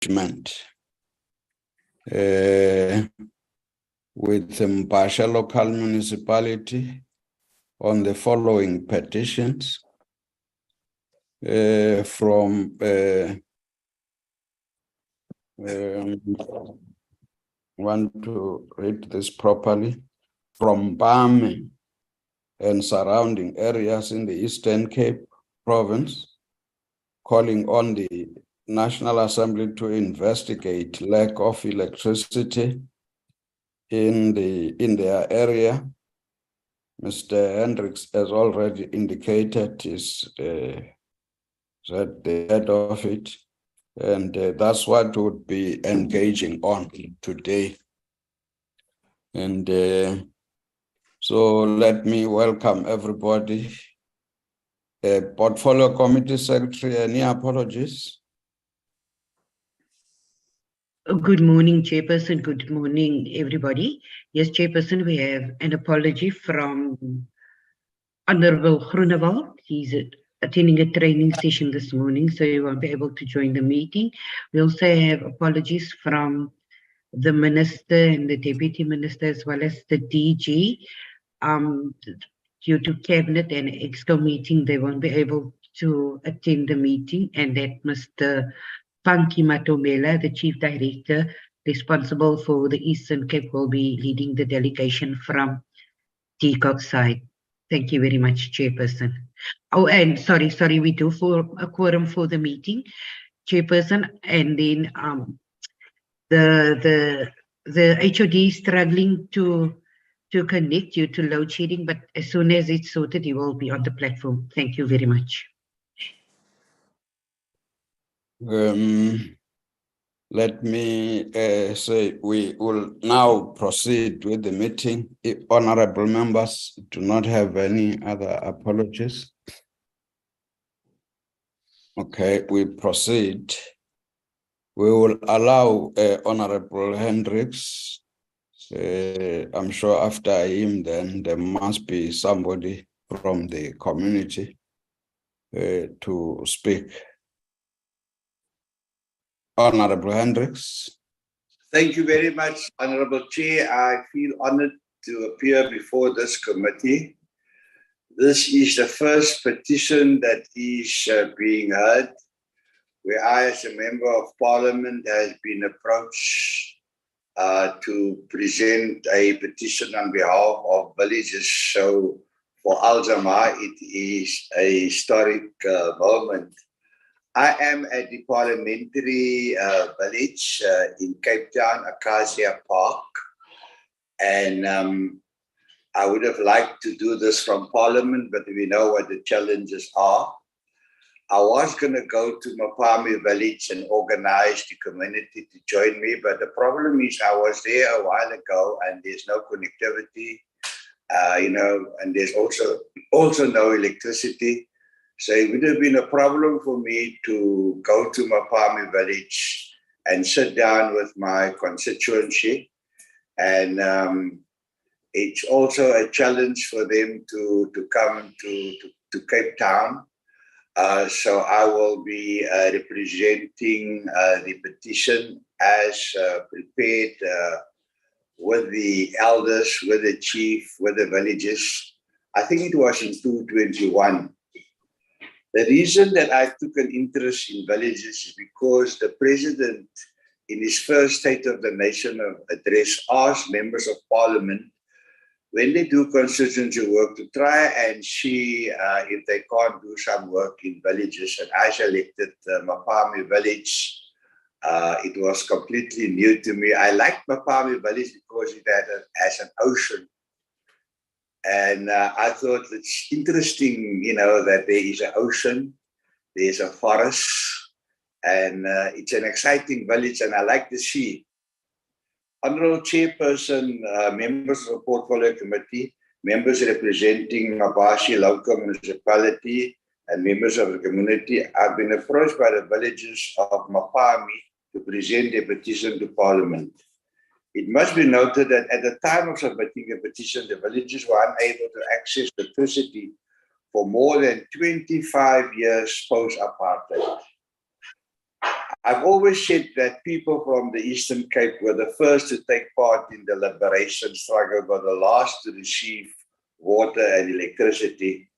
with Mbashe Local Municipality on the following petitions from want to read this properly, from Mpame and surrounding areas in the Eastern Cape Province, calling on the National Assembly to investigate lack of electricity in their area. Mr. Hendricks has already indicated is at the head of it, and that's what would be engaging on today. And so let me welcome everybody. Portfolio Committee Secretary, any apologies? Good morning, Chairperson. Good morning, everybody. Yes, Chairperson, we have an apology from Honorable Groenewald. He's attending a training session this morning, so he won't be able to join the meeting. We also have apologies from the Minister and the Deputy Minister, as well as the DG. Due to Cabinet and EXCO meeting, they won't be able to attend the meeting, and that Mr. Funky Matomela, the Chief Director responsible for the Eastern Cape, will be leading the delegation from TCOG side. Thank you very much, Chairperson. Oh, and sorry, we do for a quorum for the meeting, Chairperson, and then the HOD is struggling to connect you to load shedding, but as soon as it's sorted, you will be on the platform. Thank you very much. Let me say we will now proceed with the meeting. If honorable members do not have any other apologies. Okay, we proceed. We will allow Honorable Hendricks. I'm sure after him, then there must be somebody from the community to speak. Honorable Hendricks. Thank you very much, Honorable Chair. I feel honored to appear before this committee. This is the first petition that is being heard, where I, as a Member of Parliament, has been approached to present a petition on behalf of villages. So for Alzama, it is a historic moment. I am at the parliamentary village in Cape Town, Acacia Park, and I would have liked to do this from Parliament, but we know what the challenges are. I was going to go to Mpame village and organize the community to join me, but the problem is I was there a while ago and there's no connectivity, and there's also no electricity. So it would have been a problem for me to go to Mpame village and sit down with my constituency. And it's also a challenge for them to come to Cape Town. So I will be representing the petition as prepared with the elders, with the chief, with the villages. I think it was in 2021. The reason that I took an interest in villages is because the president, in his first State of the Nation address, asked members of Parliament, when they do constituency work, to try and see if they can't do some work in villages. And I selected Mpame village. It was completely new to me. I liked Mpame village because it has an ocean. And I thought it's interesting, that there is an ocean, there's a forest, and it's an exciting village, and I like the sea. Honorable Chairperson, members of the Portfolio Committee, members representing Mbashe Local Municipality, and members of the community, I've been approached by the villages of Mpame to present a petition to Parliament. It must be noted that at the time of submitting a petition, the villages were unable to access electricity for more than 25 years post-apartheid. I've always said that people from the Eastern Cape were the first to take part in the liberation struggle, but the last to receive water and electricity.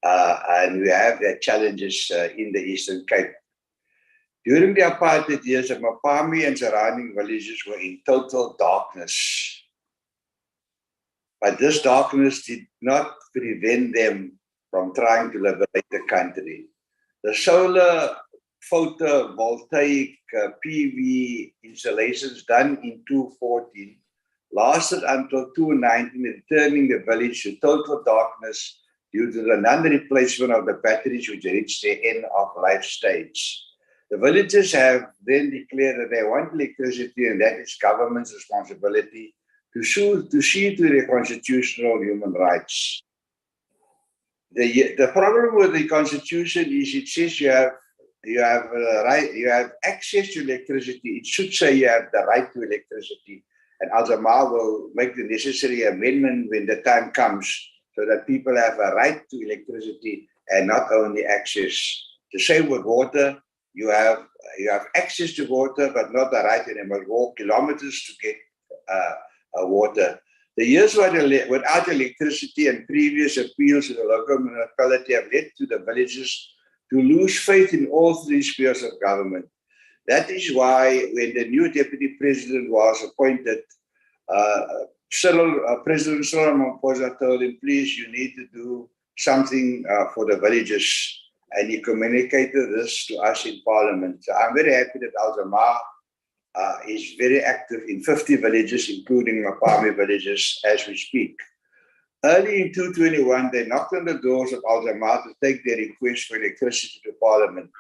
And we have their challenges in the Eastern Cape. During the apartheid years, Mpame and surrounding villages were in total darkness. But this darkness did not prevent them from trying to liberate the country. The solar photovoltaic PV installations done in 2014 lasted until 2019, returning the village to total darkness due to the non-replacement of the batteries which reached their end of life stage. The villagers have then declared that they want electricity, and that is government's responsibility to see to their constitutional human rights. The problem with the constitution is it says you have access to electricity. It should say you have the right to electricity, and Al-Jamaa will make the necessary amendment when the time comes, so that people have a right to electricity and not only access. The same with water. You have access to water, but not the right, and you must walk kilometers to get water. The years without electricity and previous appeals to the local municipality have led to the villagers to lose faith in all three spheres of government. That is why when the new deputy president was appointed, President Cyril Ramaphosa told him, please, you need to do something for the villagers. And he communicated this to us in Parliament. So I'm very happy that Al-Jamaa is very active in 50 villages, including Mpame villages, as we speak. Early in 2021, they knocked on the doors of Al-Jamaa to take their request for electricity to Parliament.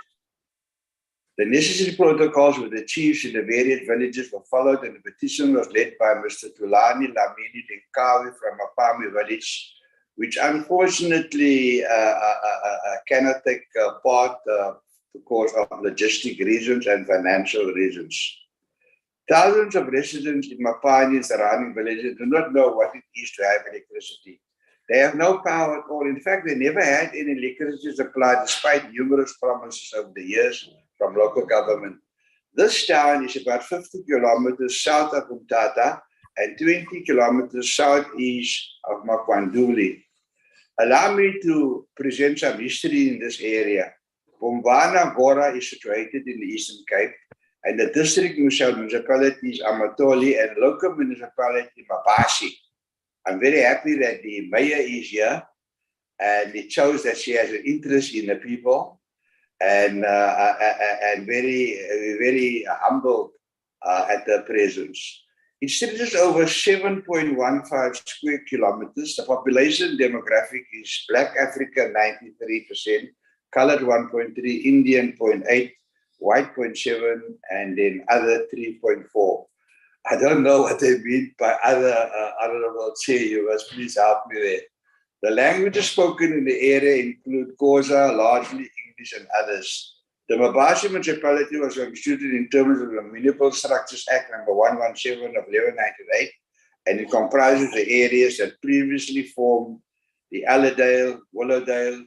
The necessary protocols with the chiefs in the various villages were followed, and the petition was led by Mr. Tulani Lamini Denkawi from Mpame village, which unfortunately cannot take part because of logistic reasons and financial reasons. Thousands of residents in Mpame and surrounding villages do not know what it is to have electricity. They have no power at all. In fact, they never had any electricity supply despite numerous promises over the years from local government. This town is about 50 kilometers south of Umtata and 20 kilometers southeast of Makwanduli. Allow me to present some history in this area. Bombana Gora is situated in the Eastern Cape, and the district municipality is Amatoli and local municipality Mbashe. I'm very happy that the mayor is here, and it shows that she has an interest in the people, and very humbled at her presence. It stretches over 7.15 square kilometers. The population demographic is Black African 93%, colored 1.3, Indian 0.8, white 0.7, and then other 3.4. I don't know what they mean by other, Honorable Chair. You must please help me there. The languages spoken in the area include Xhosa, largely English, and others. The Mbashe municipality was constituted in terms of the Municipal Structures Act number 117 of 1198, and it comprises the areas that previously formed the Allerdale, Willowdale,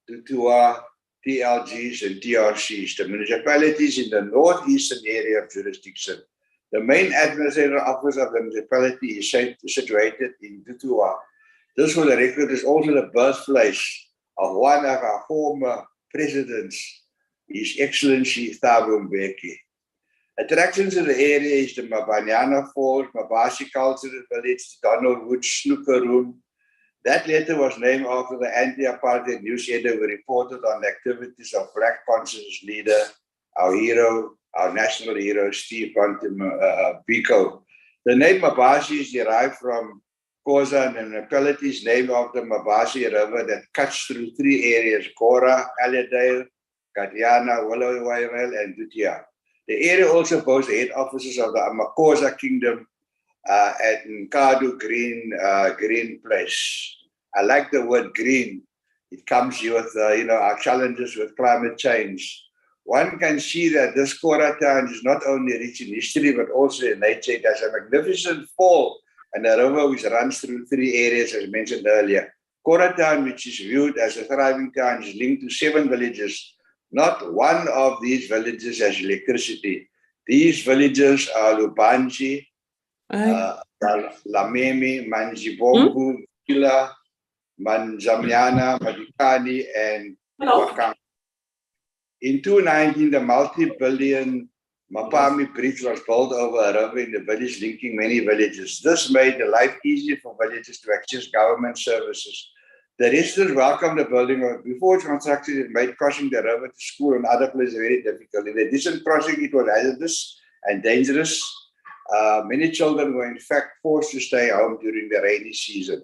Tutua, TLGs, and TRCs. The municipalities in the northeastern area of jurisdiction. The main administrative office of the municipality is situated in Tutua. This, for the record, is also the birthplace of one of our former presidents, His Excellency Thabo Mbeki. Attractions in the area is the Mabanyana Falls, Mbashe Cultural Village, Donald Wood Snooker Room. That later was named after the anti-apartheid news editor who reported on the activities of Black conscience leader, our hero, our national hero, Steve Biko. The name Mbashe is derived from Xhosa, and the municipality is named after Mbashe River that cuts through three areas: Gora, Allerdale, Kadiana, Willowdale, and Dutia. The area also boasts the head offices of the Amakosa Kingdom at Nkadu Green Place. I like the word green. It comes with our challenges with climate change. One can see that this Gora town is not only rich in history but also in nature. It has a magnificent fall and a river which runs through three areas, as mentioned earlier. Gora town, which is viewed as a thriving town, is linked to 7 villages Not one of these villages has electricity. These villages are Lubanji, Lamemi, Manjibombu, Kila, Manzamyana, Madikani, and Wakang. In 2019, the multi-billion Mpame Bridge was built over a river in the village, linking many villages. This made the life easier for villagers to access government services. The residents welcomed the building. Before its construction, it made crossing the river to school and other places very difficult. In addition, crossing it was hazardous and dangerous. Many children were in fact forced to stay home during the rainy season.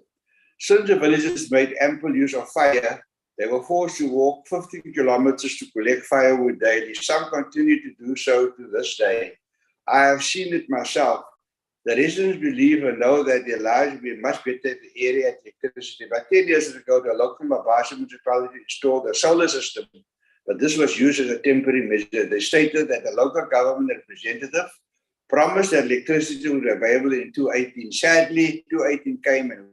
Since the villagers made ample use of fire, they were forced to walk 15 kilometers to collect firewood daily. Some continue to do so to this day. I have seen it myself. The residents believe and know that their lives will be much better if the area had electricity. But 10 years ago, the local Mbashe Municipality installed a solar system, but this was used as a temporary measure. They stated that the local government representative promised that electricity would be available in 2018. Sadly, 2018 came and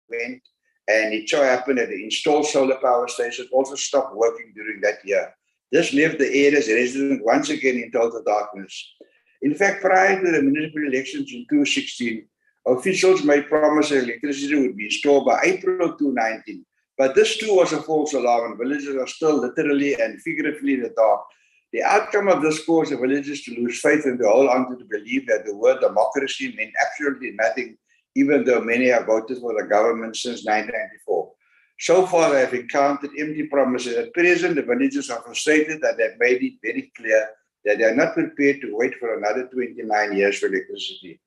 went, and it so happened that the installed solar power station also stopped working during that year. This left the area's residents once again in total darkness. In fact, prior to the municipal elections in 2016, officials made promises that electricity would be installed by April 2019. But this too was a false alarm, and villagers are still literally and figuratively in the dark. The outcome of this caused the villagers to lose faith and to hold on to the belief that the word democracy meant absolutely nothing, even though many have voted for the government since 1994. So far, they have encountered empty promises. At present, the villagers are frustrated that they've made it very clear that they are not prepared to wait for another 29 years for electricity.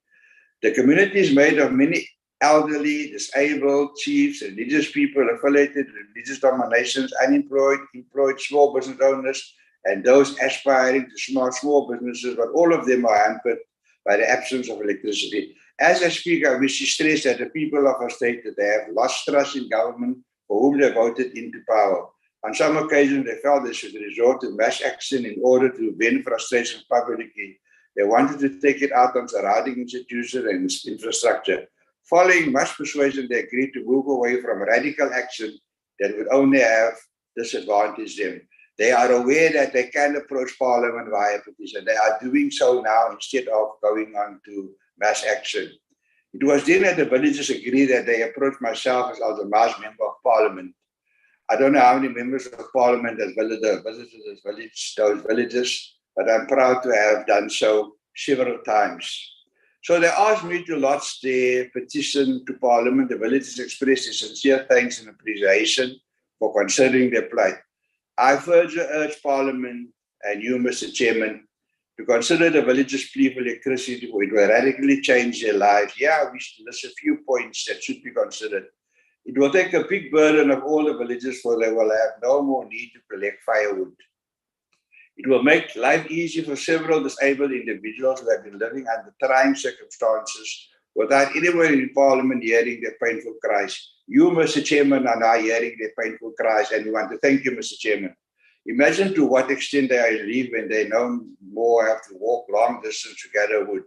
The community is made of many elderly, disabled, chiefs, religious people affiliated with religious denominations, unemployed, employed, small business owners, and those aspiring to small businesses, but all of them are hampered by the absence of electricity. As I speak, I wish to stress that the people of our state that they have lost trust in government for whom they voted into power. On some occasions, they felt they should resort to mass action in order to vent frustration publicly. They wanted to take it out on surrounding institutions and infrastructure. Following much persuasion, they agreed to move away from radical action that would only have disadvantaged them. They are aware that they can approach Parliament via petition. They are doing so now instead of going on to mass action. It was then that the villagers agreed that they approached myself as the last member of Parliament. I don't know how many members of Parliament has visited those villages, but I'm proud to have done so several times. So they asked me to lodge their petition to Parliament. The villagers expressed their sincere thanks and appreciation for considering their plight. I further urge Parliament and you, Mr. Chairman, to consider the villagers' plea for electricity, for it will radically change their lives. Yeah, I wish to list a few points that should be considered. It will take a big burden of all the villagers, for they will have no more need to collect firewood. It will make life easier for several disabled individuals who have been living under trying circumstances without anyone in Parliament hearing their painful cries. You, Mr. Chairman, are now hearing their painful cries, and we want to thank you, Mr. Chairman. Imagine to what extent they are relieved when they no more have to walk long distance to gather wood.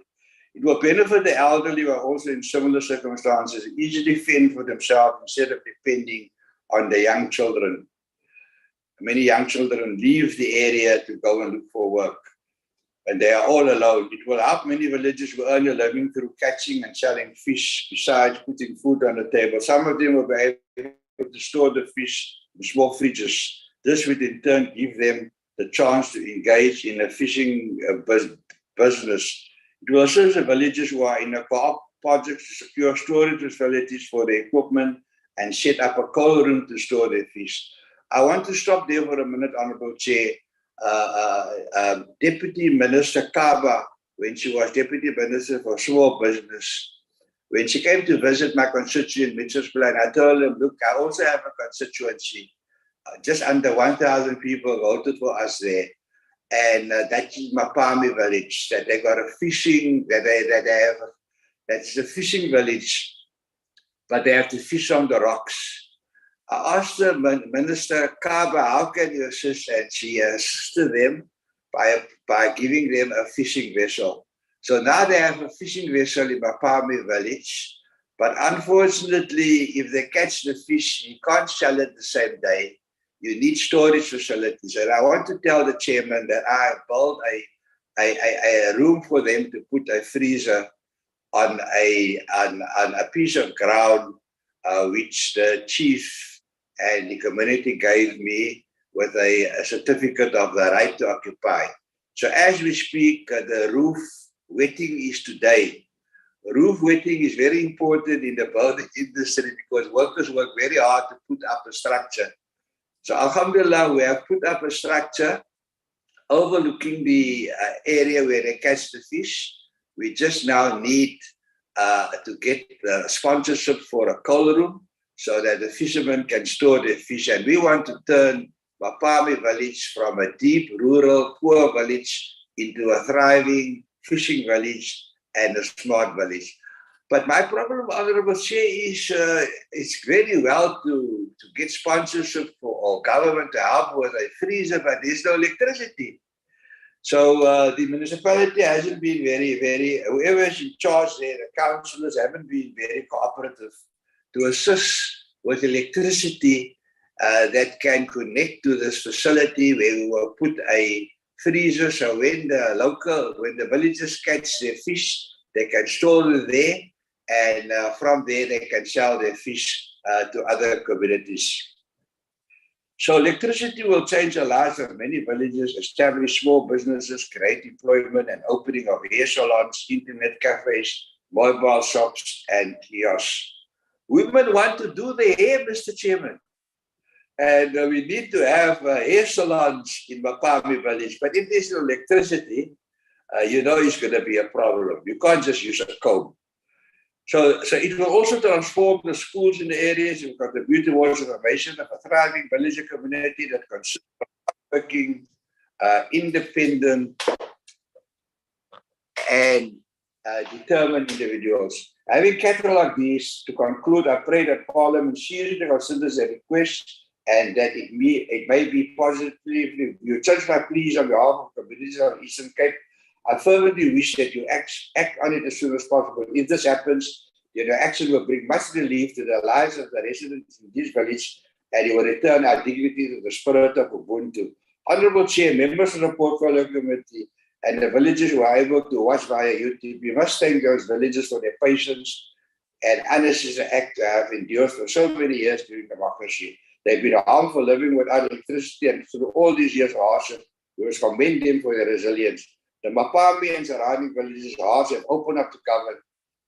It will benefit the elderly who are also in similar circumstances, easily fend for themselves instead of depending on the young children. Many young children leave the area to go and look for work, and they are all alone. It will help many villagers who earn a living through catching and selling fish, besides putting food on the table. Some of them will be able to store the fish in small fridges. This would in turn give them the chance to engage in a fishing business. It will assist the villagers who are in a co-op project to secure storage facilities for their equipment and set up a cold room to store their fish. I want to stop there for a minute, Honourable Chair. Deputy Minister Kaba, when she was Deputy Minister for Small Business, when she came to visit my constituent, Mitchell's Plain, I told them, look, I also have a constituency. Just under 1,000 people voted for us there. And that is Mpame village, that they got a fishing, that's a fishing village, but they have to fish on the rocks. I asked the Minister Kaba, how can you assist? And she assisted them by giving them a fishing vessel. So now they have a fishing vessel in Mpame village, but unfortunately, if they catch the fish, you can't sell it the same day. you need storage facilities. And I want to tell the chairman that I have built a room for them to put a freezer on a piece of ground which the chief and the community gave me with a certificate of the right to occupy. So as we speak, the roof wetting is today. Roof wetting is very important in the building industry because workers work very hard to put up a structure. So alhamdulillah, we have put up a structure overlooking the area where they catch the fish. We just now need to get sponsorship for a cold room so that the fishermen can store their fish. And we want to turn Mpame village from a deep, rural, poor village into a thriving fishing village and a smart village. But my problem, Honorable Chair, is it's very well to get sponsorship for or government to help with a freezer, but there's no electricity. So the municipality hasn't been very, whoever's in charge there, the councillors haven't been very cooperative to assist with electricity that can connect to this facility where we will put a freezer. So when the villagers catch their fish, they can store it there. And from there, they can sell their fish to other communities. So electricity will change the lives of many villages, establish small businesses, create employment and opening of hair salons, internet cafes, mobile shops, and kiosks. Women want to do their hair, Mr. Chairman. And we need to have hair salons in Mpame village. But if there's no electricity, you know it's going to be a problem. You can't just use a comb. So it will also transform the schools in the areas and contribute towards the formation of a thriving villager community that consists of working, independent, and determined individuals. Having cattle like these, to conclude, I pray that Parliament seriously considers the request and that it may be positively. You judge my pleas on behalf of communities of Eastern Cape. I fervently wish that you act on it as soon as possible. If this happens, your action will bring much relief to the lives of the residents in this village, and it will return our dignity to the spirit of Ubuntu. Honourable Chair, members of the Portfolio Committee, and the villagers who are able to watch via YouTube, we must thank those villagers for their patience and unnecessary act they have endured for so many years during democracy. They've been harmed for living without electricity, and through all these years of hardship, we must commend them for their resilience. The Mpame and surrounding villages' hearts have opened up to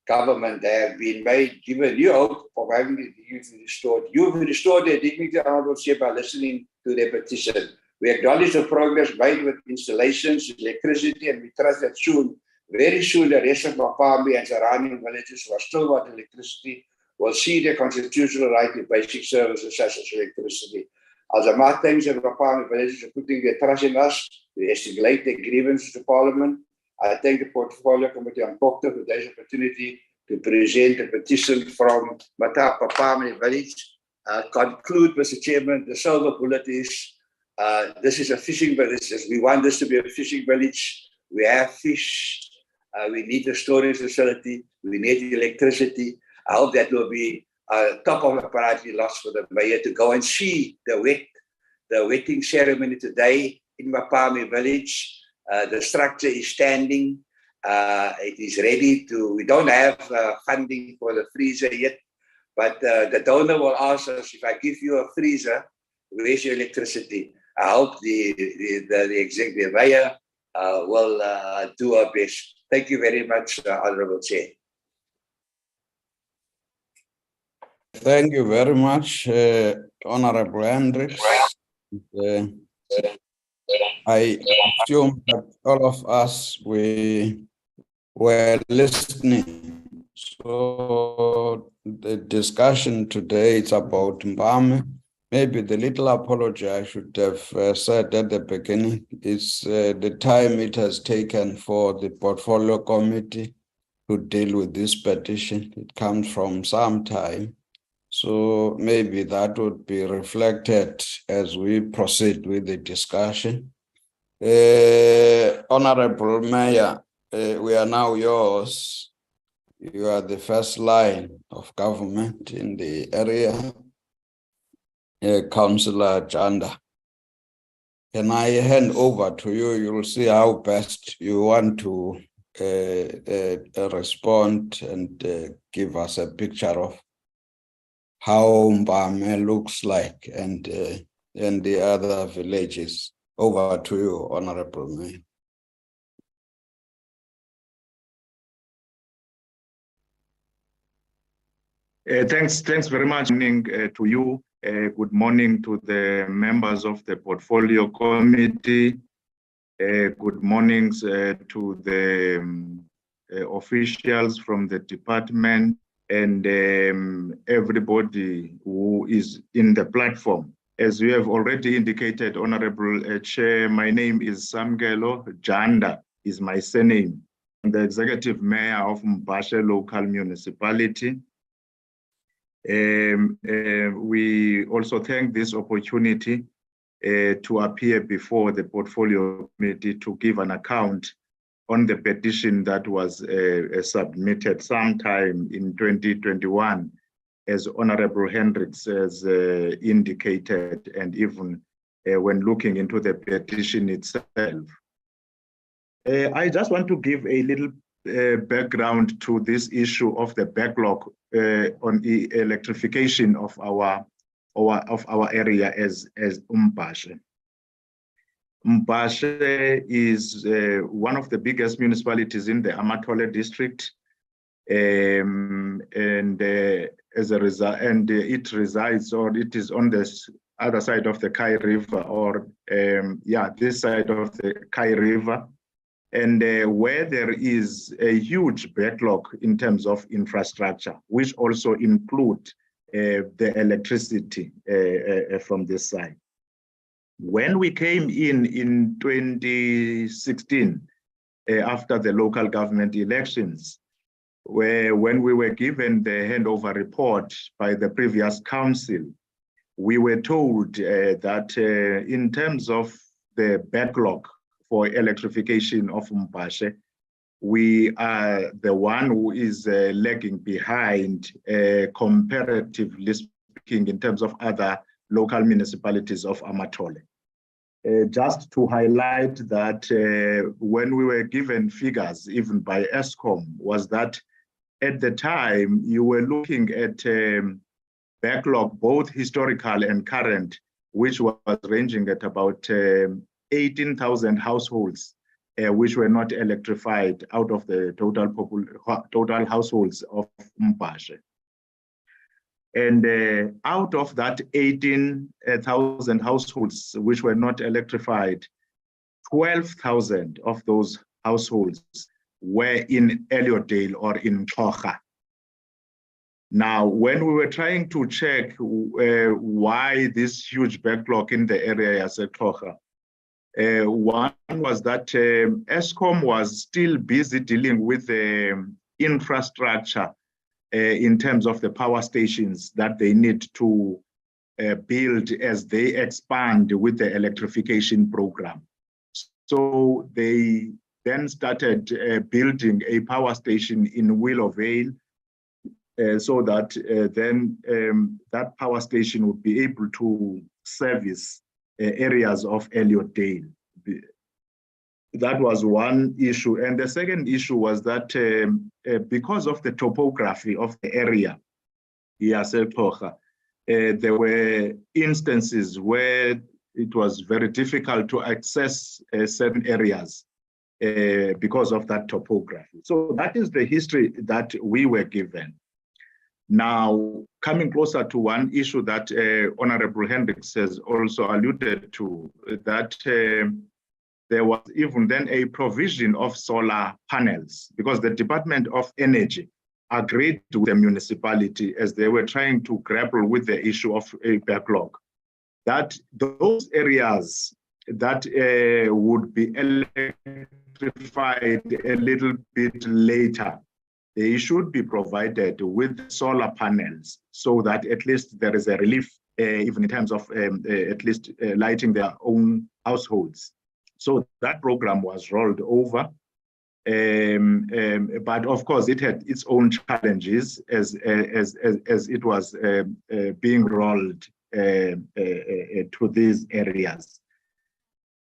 government. They have been given new hope of having their dignity restored. You've restored their dignity, Honourable Chair, by listening to their petition. We acknowledge the progress made with installations, electricity, and we trust that soon, very soon, the rest of Mpame and surrounding villages who are still without electricity will see their constitutional right to basic services such as electricity. As a matter of the Mpame villages are putting their trust in us, we escalate their grievances to Parliament. I thank the Portfolio Committee on Cooperative for this opportunity to present a petition from Mpame village. Conclude, Mr. Chairman, the silver bullet is this is a fishing village. We want this to be a fishing village. We have fish. We need a storage facility. We need electricity. I hope that will be top of the priority list for the mayor to go and see the wetting ceremony today in Mpame village. The structure is standing. It is ready to. We don't have funding for the freezer yet, but the donor will ask us, if I give you a freezer, where's your electricity? I hope the executive mayor will do our best. Thank you very much, Honourable Chair. Thank you very much, Honourable Hendricks. I assume that all of us were listening. So the discussion today is about Mpame. Maybe the little apology I should have said at the beginning is the time it has taken for the Portfolio Committee to deal with this petition. It comes from some time. So maybe that would be reflected as we proceed with the discussion. Honorable Mayor, we are now yours. You are the first line of government in the area. Councillor Janda. Can I hand over to you? You'll see how best you want to respond and give us a picture of how Mpame looks like and the other villages. Over to you, Honorable Mayor. Thanks very much. Good morning to you. Good morning to the members of the Portfolio Committee. Good mornings to the officials from the department and everybody who is in the platform. As you have already indicated, Honorable Chair, my name is Samgelo Janda, is my surname. I'm the Executive Mayor of Mbashe Local Municipality. We also thank this opportunity to appear before the Portfolio Committee to give an account on the petition that was submitted sometime in 2021, as Honorable Hendricks has indicated, and even when looking into the petition itself. I just want to give a little background to this issue of the backlog on the electrification of our area as Mbashe. Mbashe is one of the biggest municipalities in the Amatole district, and as a result, and it resides, or it is on the other side of the Kai River, or this side of the Kai River. And where there is a huge backlog in terms of infrastructure, which also include the electricity from this side. When we came in 2016, after the local government elections, when we were given the handover report by the previous council, we were told that in terms of the backlog for electrification of Mbashe, we are the one who is lagging behind, comparatively speaking, in terms of other local municipalities of Amatole. Just to highlight that when we were given figures, even by ESCOM, was that at the time you were looking at backlog, both historical and current, which was ranging at about 18,000 households which were not electrified out of the total households of Mbashe. And out of that 18,000 households which were not electrified, 12,000 of those households were in Elliotdale or in Xhoga. Now, when we were trying to check why this huge backlog in the area as Xhoga, one was that ESCOM was still busy dealing with the infrastructure in terms of the power stations that they need to build as they expand with the electrification program. So they then started building a power station in Willowvale so that then that power station would be able to service areas of Elliotdale. That was one issue. And the second issue was that because of the topography of the area, there were instances where it was very difficult to access certain areas because of that topography. So that is the history that we were given. Now, coming closer to one issue that Honorable Hendricks has also alluded to, that there was even then a provision of solar panels, because the Department of Energy agreed to the municipality as they were trying to grapple with the issue of a backlog, that those areas that would be electrified a little bit later, they should be provided with solar panels so that at least there is a relief, even in terms of at least lighting their own households. So that program was rolled over. But of course, it had its own challenges as it was being rolled to these areas.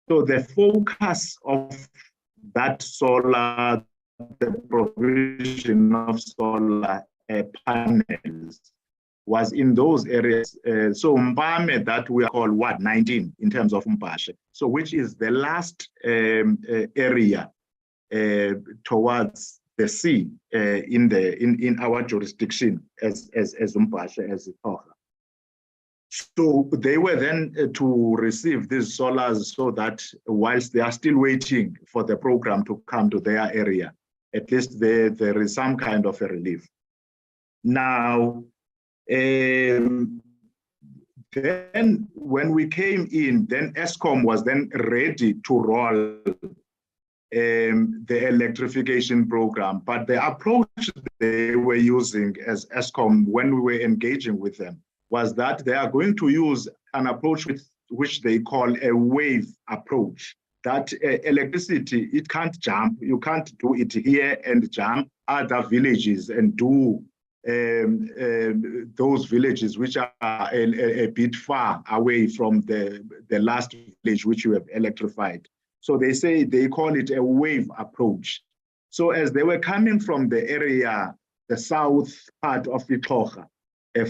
So the focus of that solar, the provision of solar panels was in those areas. So Mpame, that we call Ward 19 in terms of Mbashe, so which is the last area towards the sea in our jurisdiction as Mbashe, as Itoga. So they were then to receive these solars so that whilst they are still waiting for the program to come to their area, at least there is some kind of a relief. Now, then when we came in, then Eskom was then ready to roll the electrification program. But the approach they were using as Eskom when we were engaging with them was that they are going to use an approach which they call a wave approach. That electricity, it can't jump. You can't do it here and jump other villages and do those villages which are a bit far away from the last village which you have electrified. So they call it a wave approach. So as they were coming from the area, the south part of Itoga,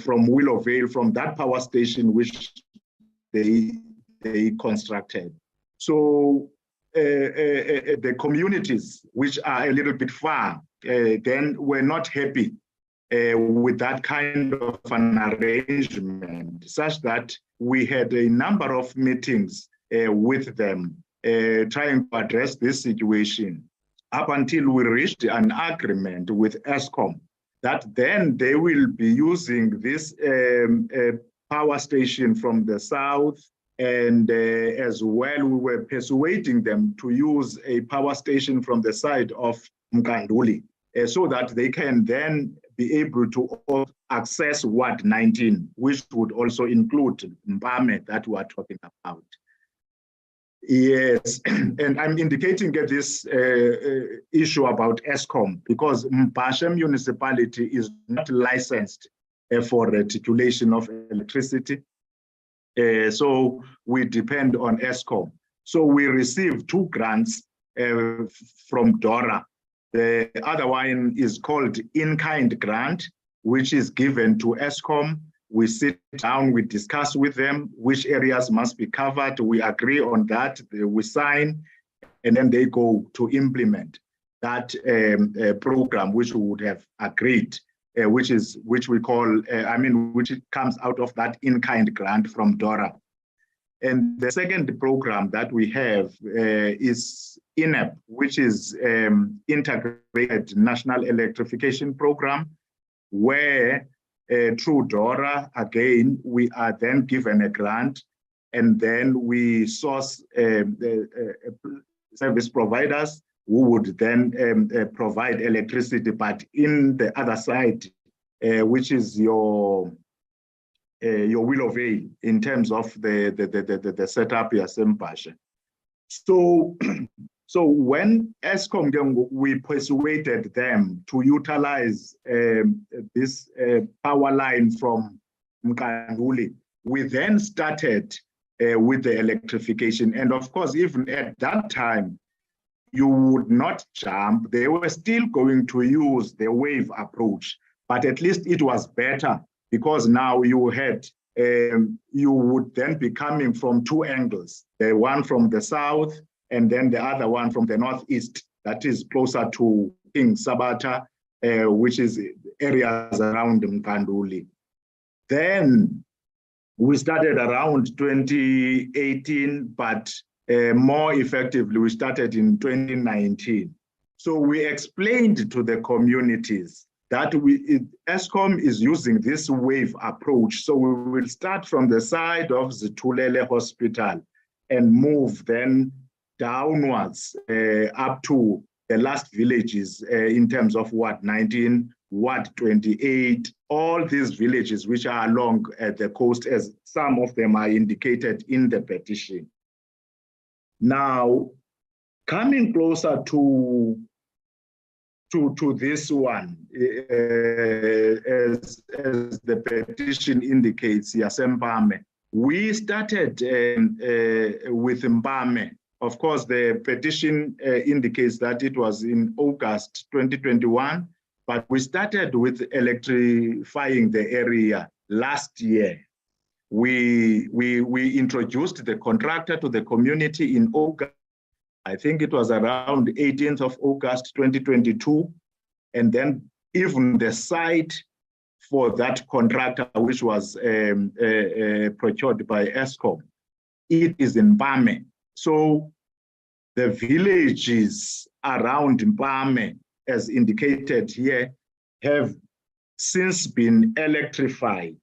from Willowvale, from that power station which they constructed. So the communities which are a little bit far then were not happy with that kind of an arrangement, such that we had a number of meetings with them trying to address this situation up until we reached an agreement with Eskom that then they will be using this power station from the south, and as well we were persuading them to use a power station from the side of Mkanduli so that they can then be able to access Ward 19, which would also include Mpame that we are talking about. Yes, and I'm indicating this issue about Eskom because Mbashe Municipality is not licensed for reticulation of electricity. So we depend on Eskom. So we receive 2 grants from DORA. The other one is called in-kind grant, which is given to Eskom. We sit down, we discuss with them which areas must be covered. We agree on that, we sign, and then they go to implement that program which we would have agreed, which we call, which comes out of that in-kind grant from DORA. And the second program that we have is INEP, which is Integrated National Electrification Program, where through DORA, again, we are then given a grant, and then we source service providers who would then provide electricity, but in the other side, which is your Willowvale in terms of the setup here, Mbashe. So when Eskom, we persuaded them to utilize this power line from Mkanduli, we then started with the electrification. And of course, even at that time, you would not jump. They were still going to use the wave approach, but at least it was better because now you had, you would then be coming from 2 angles, the one from the south, and then the other one from the northeast, that is closer to King Sabata, which is areas around Mkanduli. Then we started around 2018, but more effectively, we started in 2019. So we explained to the communities that Eskom is using this wave approach. So we will start from the side of the Tulele Hospital and move then downwards up to the last villages in terms of Ward 19, Ward 28, all these villages which are along the coast, as some of them are indicated in the petition. Now, coming closer to to this one, as the petition indicates, yes, Mpame. We started with Mpame. Of course, the petition indicates that it was in August 2021, but we started with electrifying the area last year. We introduced the contractor to the community in August. I think it was around 18th of August 2022. And then even the site for that contractor, which was procured by ESCOM, it is in Mpame. So the villages around Mpame, as indicated here, have since been electrified.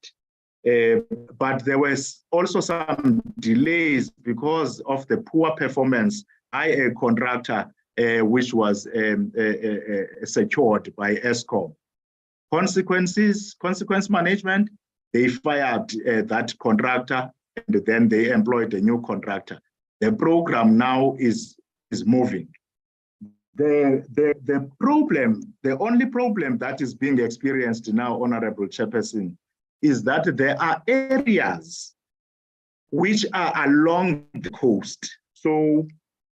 But there was also some delays because of the poor performance by a contractor, which was secured by ESCOM. Consequence management, they fired that contractor and then they employed a new contractor. The program now is moving. The only problem that is being experienced now, Honorable Chairperson, is that there are areas which are along the coast. So,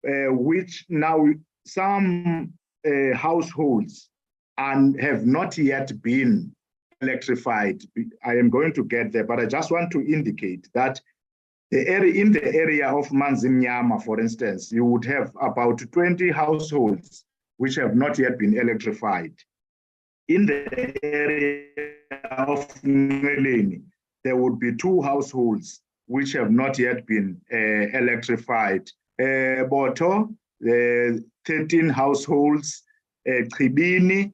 which now some households have not yet been electrified. I am going to get there, but I just want to indicate that in the area of Manzimnyama, for instance, you would have about 20 households which have not yet been electrified. In the area of Ngeleni, there would be 2 households which have not yet been electrified. Boto, 13 households, Tribini,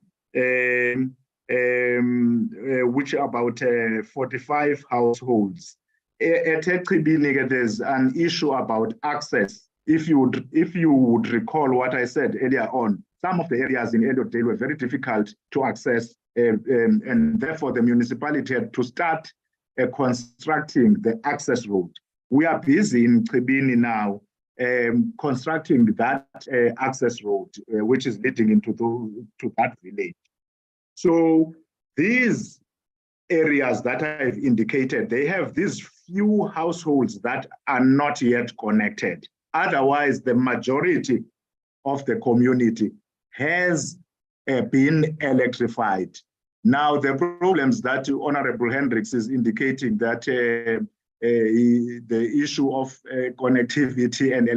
which are about 45 households. At Tribini, there's an issue about access. If you would recall what I said earlier on, some of the areas in Edodale were very difficult to access, and therefore the municipality had to start constructing the access road. We are busy in Tribini now constructing that access road, which is leading into to that village. So these areas that I've indicated, they have these few households that are not yet connected. Otherwise, the majority of the community has been electrified. Now, the problems that Honorable Hendricks is indicating that the issue of connectivity and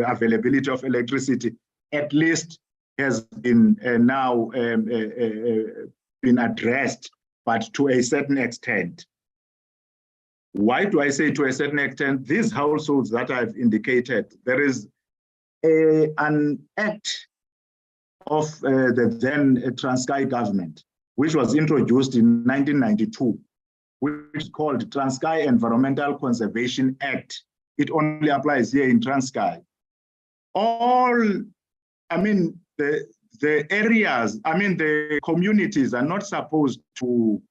availability of electricity at least has been now been addressed, but to a certain extent. Why do I say to a certain extent? These households that I've indicated, there is an act of the then Transkei government, which was introduced in 1992, which is called Transkei Environmental Conservation Act. It only applies here in Transkei. The areas, the communities are not supposed to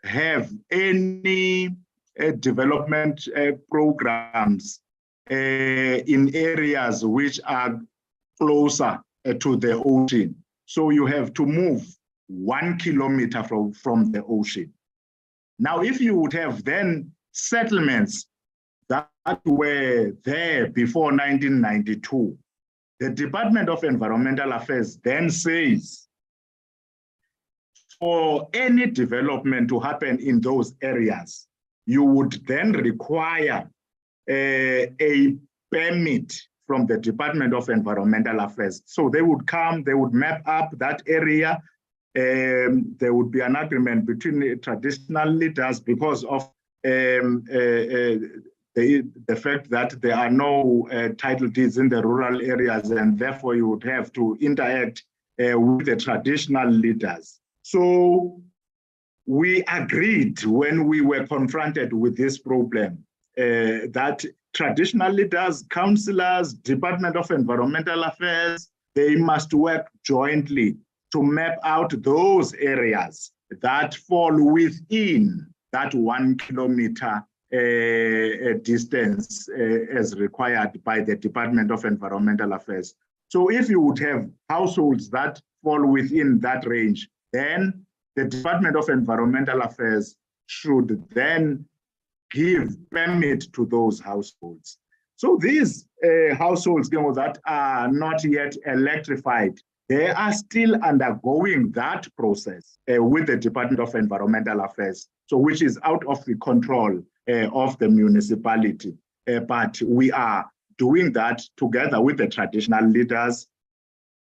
have any development programs in areas which are closer to the ocean. So you have to move 1 kilometer from the ocean. Now, if you would have then settlements that were there before 1992, the Department of Environmental Affairs then says, for any development to happen in those areas, you would then require a permit from the Department of Environmental Affairs. So they would come, they would map up that area. There would be an agreement between the traditional leaders because of the fact that there are no title deeds in the rural areas, and therefore you would have to interact with the traditional leaders. So we agreed when we were confronted with this problem that traditional leaders, councillors, Department of Environmental Affairs, they must work jointly to map out those areas that fall within that 1 kilometer distance as required by the Department of Environmental Affairs. So if you would have households that fall within that range, then the Department of Environmental Affairs should then give permit to those households. So these households that are not yet electrified, they are still undergoing that process with the Department of Environmental Affairs, so which is out of the control of the municipality. But we are doing that together with the traditional leaders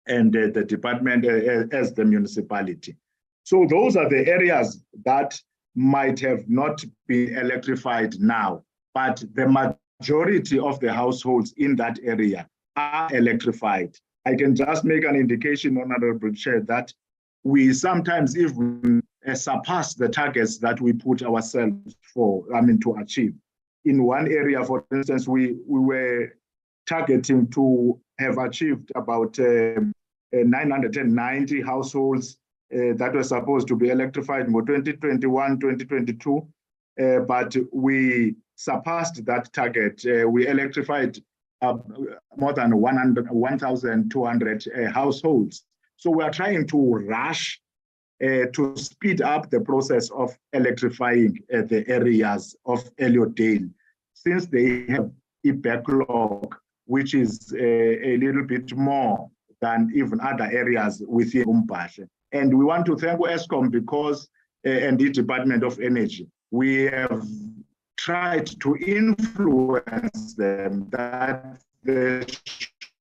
and the department as the municipality. So those are the areas that might have not been electrified now, but the majority of the households in that area are electrified. I can just make an indication, Honorable Chair, that we sometimes even surpass the targets that we put ourselves to achieve. In one area, for instance, we were targeting to have achieved about 990 households that were supposed to be electrified in 2021, 2022, but we surpassed that target. We electrified more than 1,200 households. So we are trying to rush to speed up the process of electrifying the areas of Elliotdale, since they have a backlog which is a little bit more than even other areas within Mbashe. And we want to thank ESCOM because, and the Department of Energy, we have tried to influence them that there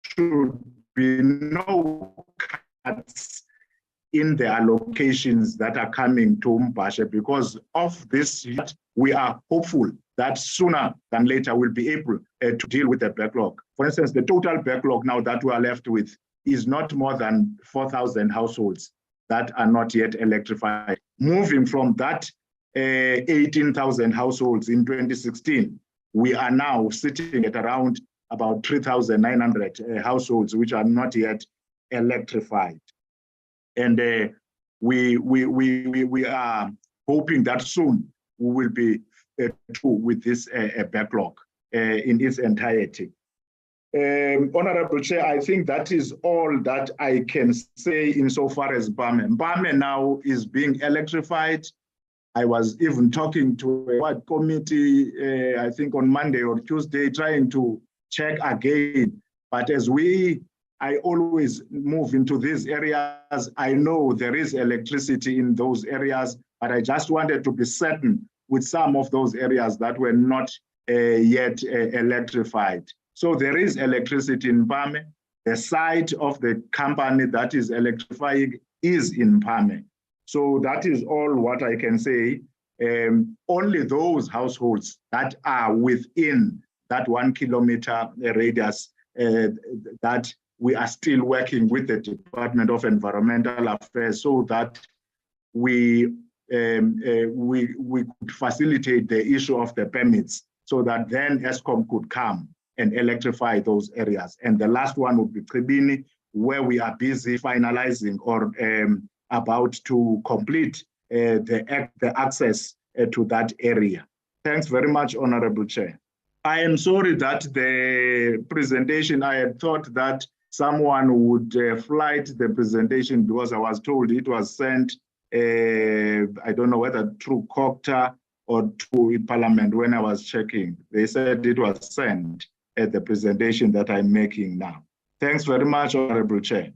should be no cuts in the allocations that are coming to Mbashe. Because of this, we are hopeful that sooner than later we'll be able to deal with the backlog. For instance, the total backlog now that we are left with is not more than 4,000 households that are not yet electrified. Moving from that 18,000 households in 2016, we are now sitting at around about 3,900 households which are not yet electrified. And we are hoping that soon we will be through with this backlog in its entirety. Honorable Chair, I think that is all that I can say insofar as Mpame. Mpame now is being electrified. I was even talking to a ward committee, I think on Monday or Tuesday, trying to check again. But as I always move into these areas, I know there is electricity in those areas, but I just wanted to be certain with some of those areas that were not yet electrified. So there is electricity in Mpame. The site of the company that is electrifying is in Mpame. So that is all what I can say. Only those households that are within that 1 kilometer radius that we are still working with the Department of Environmental Affairs so that we could facilitate the issue of the permits so that then ESCOM could come and electrify those areas. And the last one would be Tribini, where we are busy finalizing or about to complete the access to that area. Thanks very much, Honorable Chair. I am sorry that the presentation, I had thought that someone would flight the presentation because I was told it was sent, I don't know whether through Copter or to Parliament when I was checking. They said it was sent at the presentation that I'm making now. Thanks very much, Honorable Chair.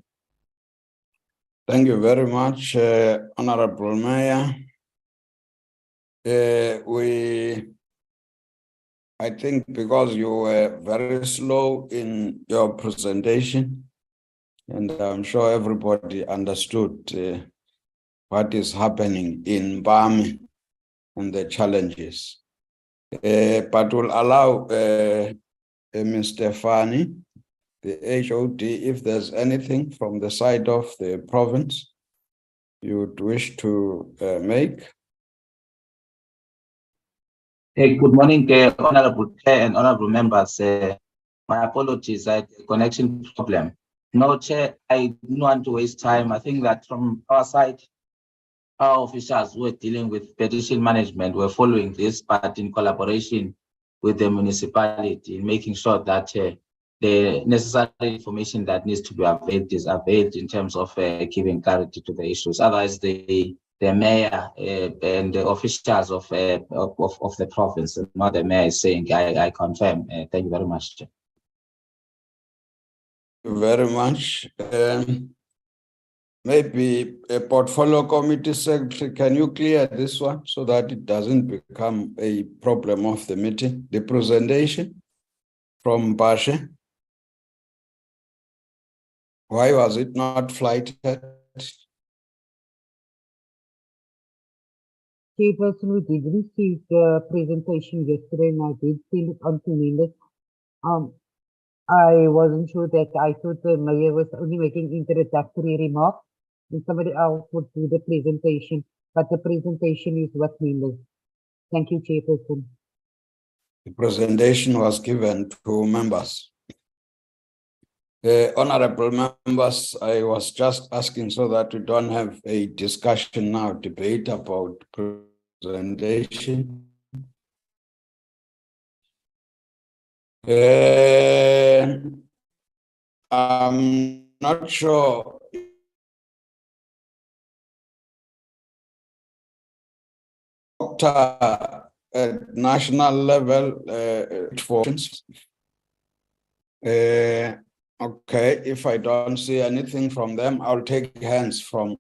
Thank you very much, Honorable Mayor. I think because you were very slow in your presentation, and I'm sure everybody understood what is happening in Mpame and the challenges. But we'll allow Mr. Fani, the HOD, if there's anything from the side of the province you would wish to make. Hey, good morning, Honorable Chair and Honorable members. My apologies, I had a connection problem. No, Chair, I didn't want to waste time. I think that from our side, our officials who are dealing with petition management were following this, but in collaboration with the municipality, making sure that the necessary information that needs to be availed is availed in terms of giving clarity to the issues. Otherwise, the mayor and the officials of the province, not the mayor, is saying, I confirm. Thank you very much. Thank you very much. Maybe a portfolio committee secretary, can you clear this one so that it doesn't become a problem of the meeting? The presentation from Mbashe. Why was it not flighted? Chairperson, we did receive the presentation yesterday and I did send it on to members. I wasn't sure that I thought the mayor was only making introductory remarks and somebody else would do the presentation, but the presentation is what members. Thank you, Chairperson. The presentation was given to members. Honorable members, I was just asking so that we don't have a discussion now, debate about presentation. I'm not sure at national level okay, if I don't see anything from them, I'll take hands from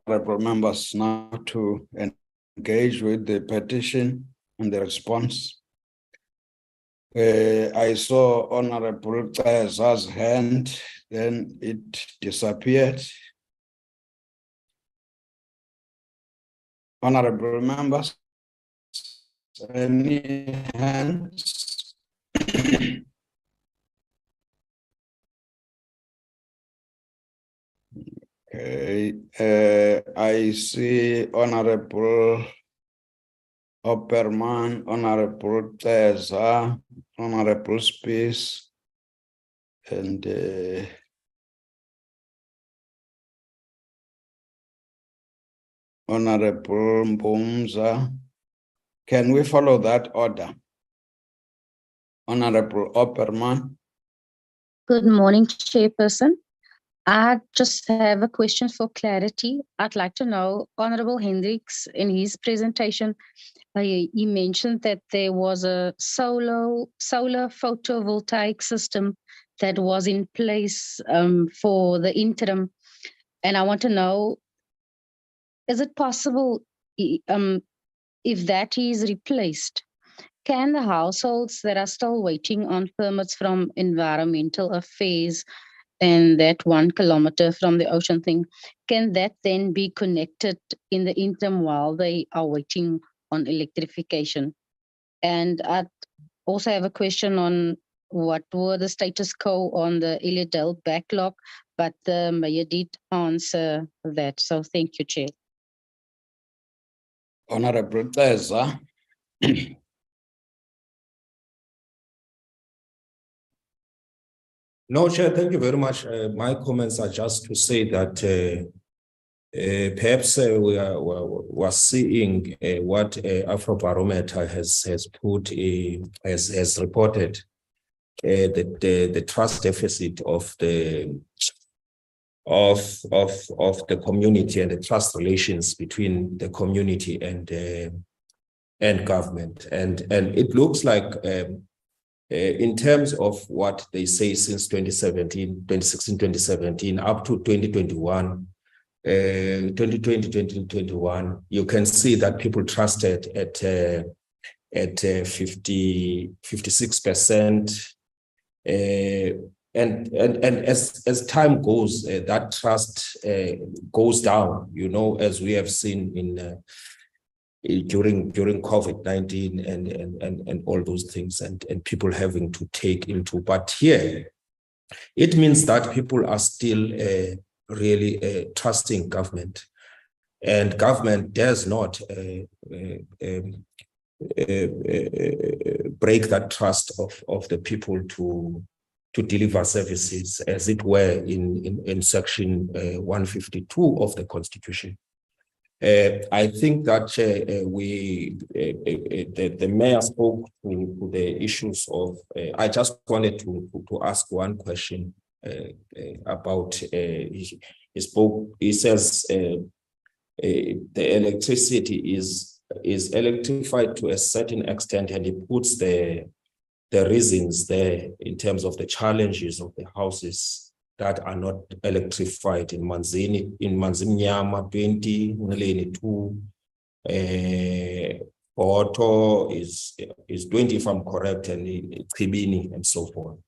honorable members now to engage with the petition and the response. I saw Honorable Tsaya's hand, then it disappeared. Honorable members, any hands? Okay, I see Honorable Opperman, Honorable Teza, Honorable Space, and Honorable Mbumza. Can we follow that order? Honorable Opperman. Good morning, Chairperson. I just have a question for clarity. I'd like to know, Honorable Hendricks, in his presentation, he mentioned that there was a solar photovoltaic system that was in place for the interim. And I want to know, is it possible, if that is replaced, can the households that are still waiting on permits from Environmental Affairs and that 1 kilometer from the ocean thing, can that then be connected in the interim while they are waiting on electrification? And I also have a question on what were the status quo on the Elliotdale backlog, but the mayor did answer that. So thank you, Chair. Honorable Teza. No, Chair, thank you very much. My comments are just to say that perhaps we are seeing what Afrobarometer has put, has reported the trust deficit of the community and the trust relations between the community and government, and it looks like. In terms of what they say since 2016-2017 up to 2021, 2020-2021, you can see that people trusted at 56%, and as time goes, that trust goes down. You know, as we have seen in. During COVID-19 and all those things, and people having to take into, but here it means that people are still really trusting government, and government does not break that trust of the people to deliver services, as it were in section 152 of the Constitution. I think that the mayor spoke to the issues of. I just wanted to ask one question about. He spoke. He says the electricity is electrified to a certain extent, and he puts the reasons there in terms of the challenges of the houses that are not electrified in Manzimnyama 20, Naleni 2, Auto is 20 if I'm correct, and Tribini and so forth.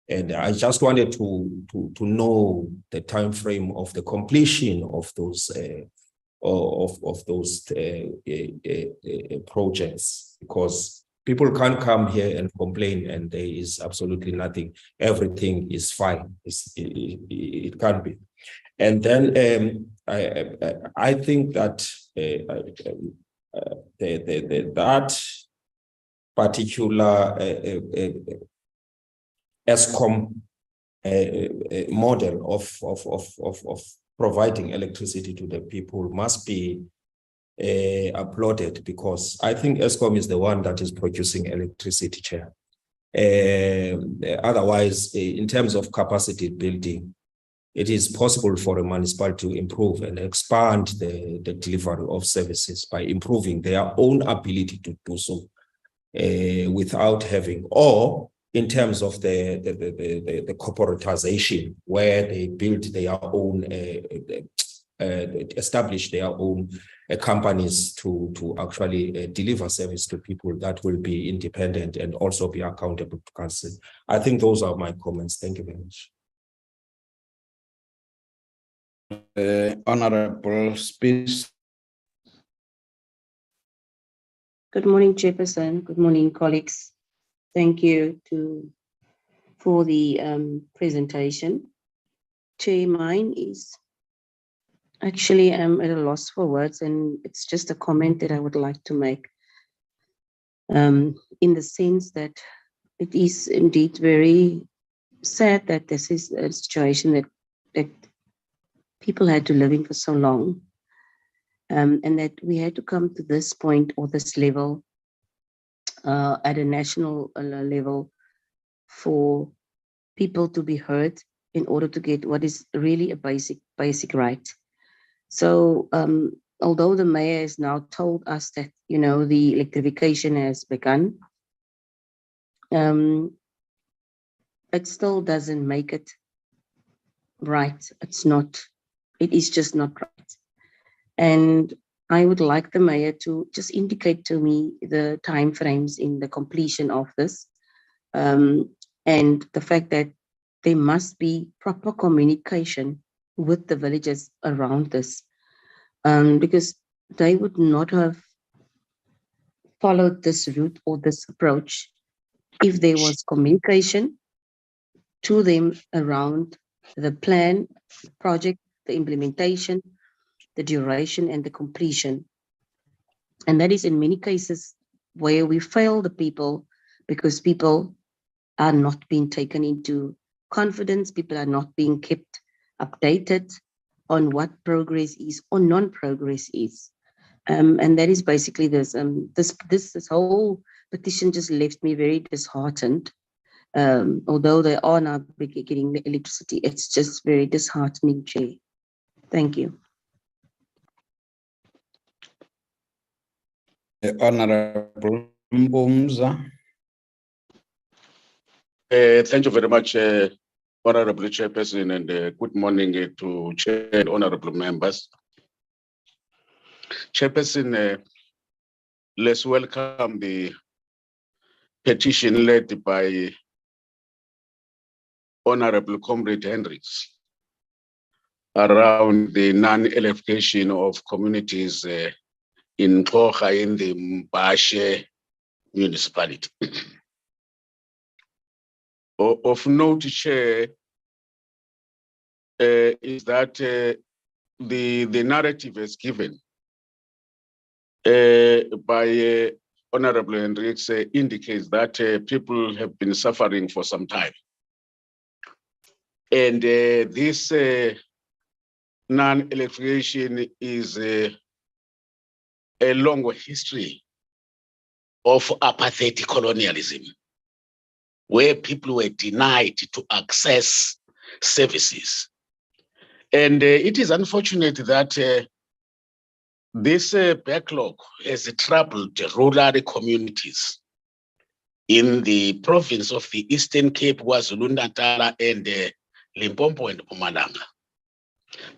And I just wanted to know the time frame of the completion of those projects, because people can't come here and complain and there is absolutely nothing. Everything is fine. It can't be. And then I think that that particular ESCOM model of providing electricity to the people must be applauded, because I think ESCOM is the one that is producing electricity, Chair. Otherwise, in terms of capacity building, it is possible for a municipality to improve and expand the delivery of services by improving their own ability to do so without having, or in terms of the corporatization, where they build their own, establish their own companies to actually deliver service to people that will be independent and also be accountable to council. I think those are my comments. Thank you very much. Honorable Speaker. Good morning, Chairperson. Good morning, colleagues. Thank you for the presentation. Chair, mine is actually I'm at a loss for words, and it's just a comment that I would like to make, in the sense that it is indeed very sad that this is a situation that people had to live in for so long, and that we had to come to this point or this level at a national level for people to be heard in order to get what is really a basic right. So although the mayor has now told us that, you know, the electrification has begun, it still doesn't make it right. It is just not right. And I would like the mayor to just indicate to me the timeframes in the completion of this, and the fact that there must be proper communication with the villages around this, because they would not have followed this route or this approach if there was communication to them around the plan, the project, the implementation, the duration, and the completion. And that is in many cases where we fail the people, because people are not being taken into confidence, people are not being kept updated on what progress is or non-progress is. And that is basically this. This whole petition just left me very disheartened. Although they are now getting the electricity, it's just very disheartening, Chair. Thank you. Honorable Mbumza. Thank you very much, Honorable Chairperson, and good morning to Chair and honorable members. Chairperson, let's welcome the petition led by Honorable Comrade Hendricks around the non-electrification of communities in Kocha in the Mbashe Municipality. Of note, Chair, is that the narrative is given by Honorable Hendricks indicates that people have been suffering for some time. And this non-electrification is a long history of apartheid colonialism, where people were denied to access services. And it is unfortunate that this backlog has troubled rural communities in the province of the Eastern Cape, KwaZulu-Natal, and Limpopo and Mpumalanga,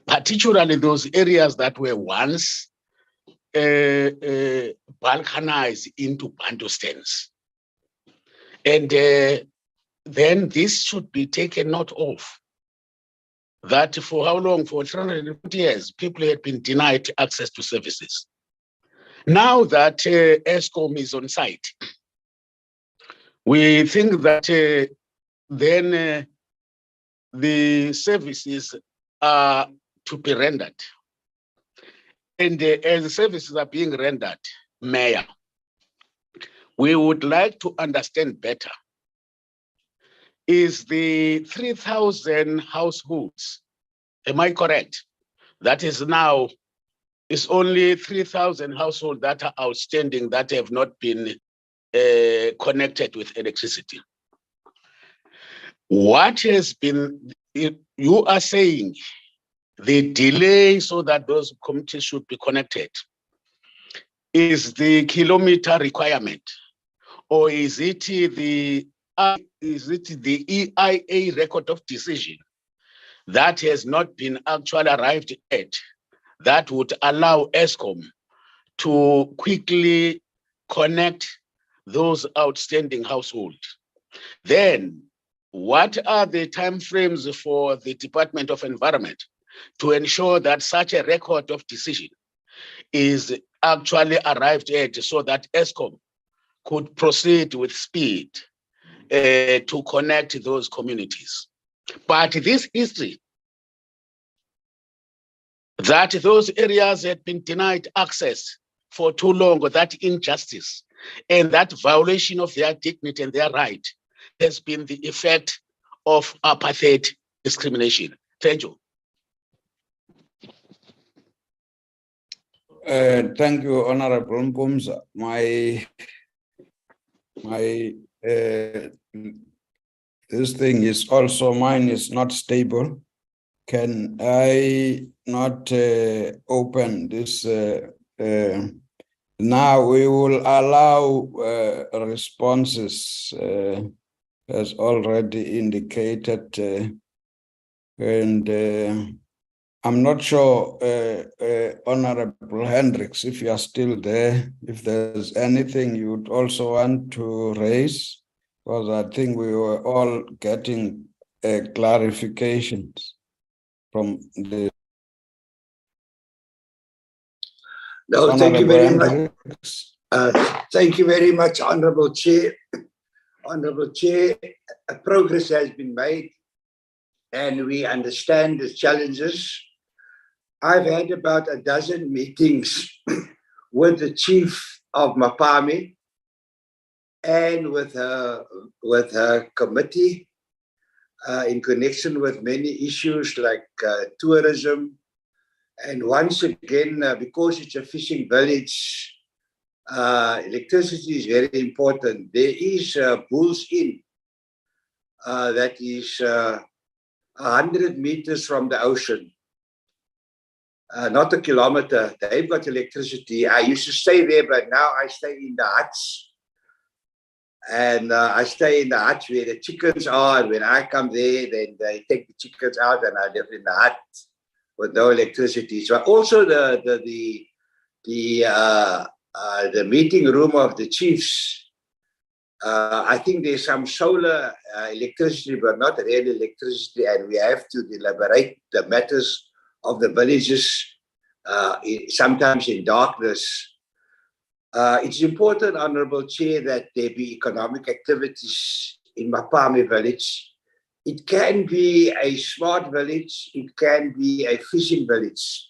particularly those areas that were once balkanized into Bantustans. And then this should be taken note of, that for how long? For 350 years, people had been denied access to services. Now that ESCOM is on site, we think that then the services are to be rendered. And as the services are being rendered, Mayor, we would like to understand better, is the 3,000 households, am I correct? That is now, it's only 3,000 households that are outstanding that have not been connected with electricity. What has been, you are saying the delay so that those communities should be connected is the kilometer requirement, or is it the EIA record of decision that has not been actually arrived at that would allow ESCOM to quickly connect those outstanding households? Then, what are the timeframes for the Department of Environment to ensure that such a record of decision is actually arrived at so that ESCOM could proceed with speed to connect those communities? But this history, that those areas had been denied access for too long, that injustice and that violation of their dignity and their right has been the effect of apartheid discrimination. Thank you. Thank you, Honorable Mpumza. This thing is also, mine is not stable. Can I not open this? Now we will allow responses as already indicated, and I'm not sure, Honorable Hendricks, if you are still there, if there's anything you would also want to raise, because I think we were all getting clarifications from the. No, thank you very much. Hendricks. Thank you very much, Honorable Chair. Honorable Chair, progress has been made and we understand the challenges. I've had about a dozen meetings with the chief of Mpame and with her committee in connection with many issues like tourism. And once again, because it's a fishing village, electricity is very important. There is Bulls Inn that is 100 meters from the ocean. Not a kilometer. They've got electricity. I used to stay there, but now I stay in the huts. And I stay in the huts where the chickens are. When I come there, then they take the chickens out and I live in the hut with no electricity. So also the meeting room of the chiefs, I think there's some solar electricity, but not real electricity. And we have to deliberate the matters of the villages, sometimes in darkness. It's important, Honorable Chair, that there be economic activities in Mpame village. It can be a smart village, it can be a fishing village.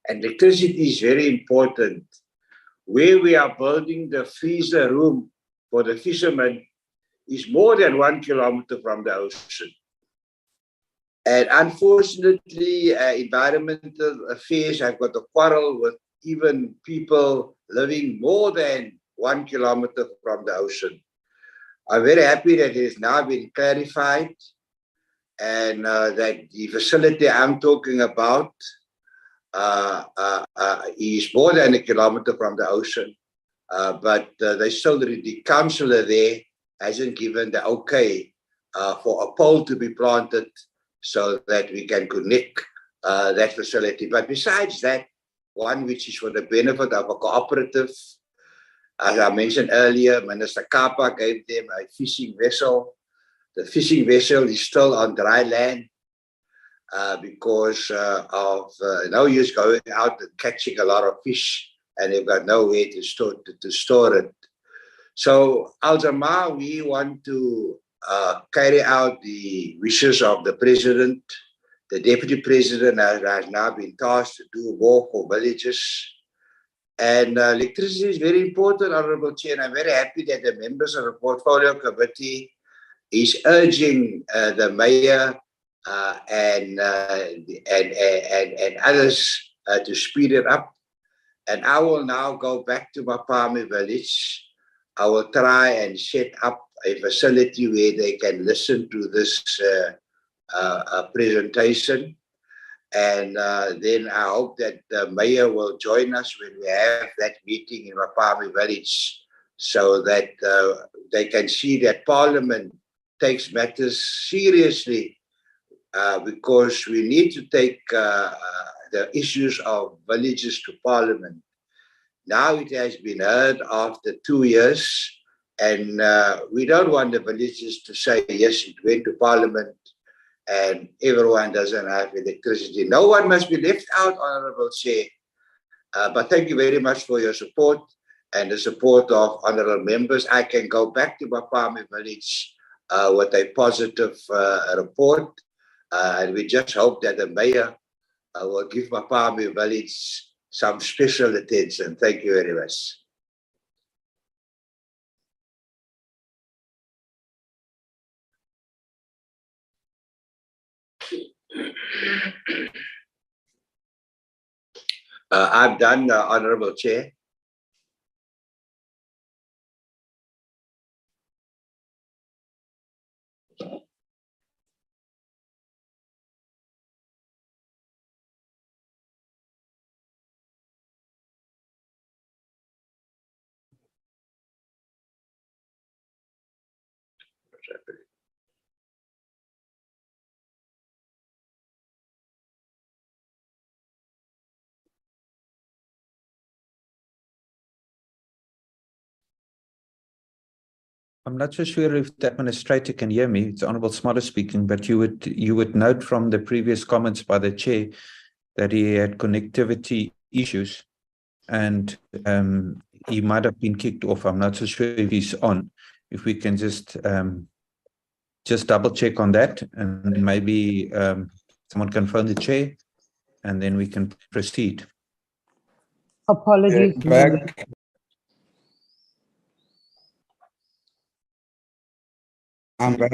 And electricity is very important. Where we are building the freezer room for the fishermen is more than 1 kilometer from the ocean. And unfortunately, environmental affairs have got a quarrel with even people living more than 1 kilometer from the ocean. I'm very happy that it has now been clarified and that the facility I'm talking about is more than 1 kilometer from the ocean. But they still, the councillor there hasn't given the okay for a pole to be planted so that we can connect that facility. But besides that, one which is for the benefit of a cooperative, as I mentioned earlier, Minister Kapa gave them a fishing vessel. The fishing vessel is still on dry land because of no use going out and catching a lot of fish, and they've got nowhere to store it. So, Al-Jama, we want to carry out the wishes of the president. The deputy president has now been tasked to do more for villages. And electricity is very important, Honorable Chair, and I'm very happy that the members of the Portfolio Committee is urging the mayor and others to speed it up. And I will now go back to Mpame village. I will try and set up a facility where they can listen to this presentation. And then I hope that the mayor will join us when we have that meeting in Mpame village so that they can see that Parliament takes matters seriously because we need to take the issues of villages to Parliament. Now it has been heard after 2 years, and we don't want the villages to say, yes, it went to Parliament and everyone doesn't have electricity. No one must be left out, Honorable Chair. But thank you very much for your support and the support of honorable members. I can go back to Mpame village with a positive report. And we just hope that the mayor will give Mpame village some special attention. Thank you very much. I'm done, Honorable Chair. I'm not so sure if the administrator can hear me. It's Honorable Smaller speaking, but you would note from the previous comments by the chair that he had connectivity issues and he might have been kicked off. I'm not so sure if he's on. If we can just double check on that, and maybe someone can phone the chair and then we can proceed. Apologies. Back. I'm back.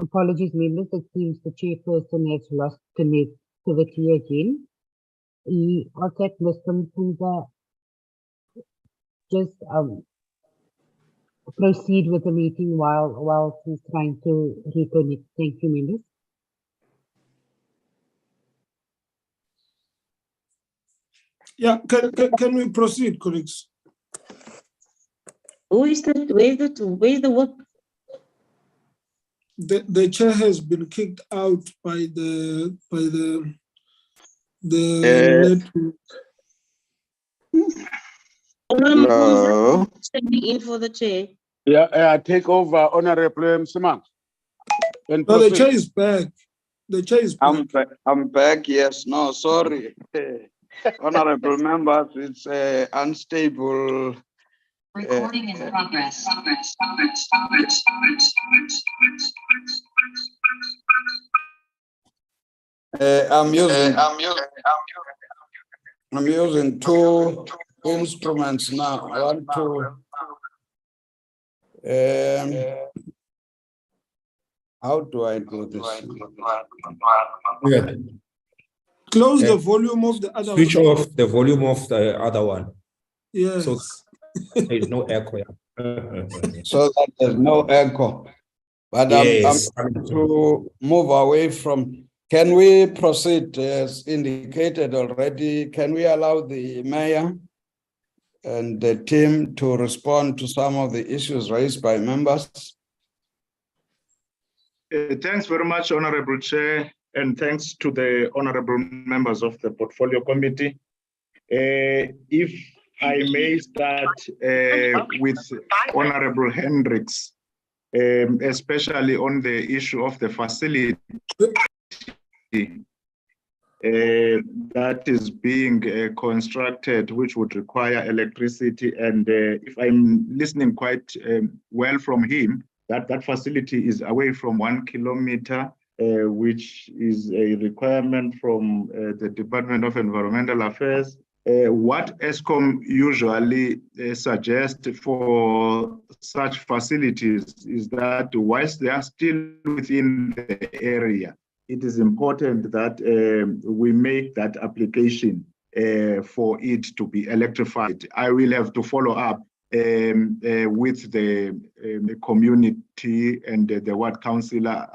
Apologies, members. It seems the chairperson has lost connectivity again. He also had Mr. Mpumba just proceed with the meeting while he's trying to reconnect. Thank you, members. Yeah, can we proceed, colleagues? Who is that? Where's the work? The chair has been kicked out by the network. Hello. Standing in for the chair. Yeah, I take over, Honorable Msimang. No, the chair is back. The chair is back. I'm back. Yes. No, sorry. Honorable members, it's unstable. Recording in progress. I'm using two instruments now. I want to how do I do this? Yeah. Close the volume of the other Switch one. off the volume of the other one. Yes. So there is no echo. So that there's no echo. But Yes. I'm to move away from. Can we proceed as indicated already? Can we allow the mayor and the team to respond to some of the issues raised by members? Thanks very much, Honorable Chair, and thanks to the honorable members of the Portfolio Committee. If I may start with Honorable Hendricks, especially on the issue of the facility that is being constructed, which would require electricity. And if I'm listening quite well from him, that facility is away from 1 kilometer, which is a requirement from the Department of Environmental Affairs. What ESCOM usually suggests for such facilities is that whilst they are still within the area, it is important that we make that application for it to be electrified. I will have to follow up with the community and the ward councillor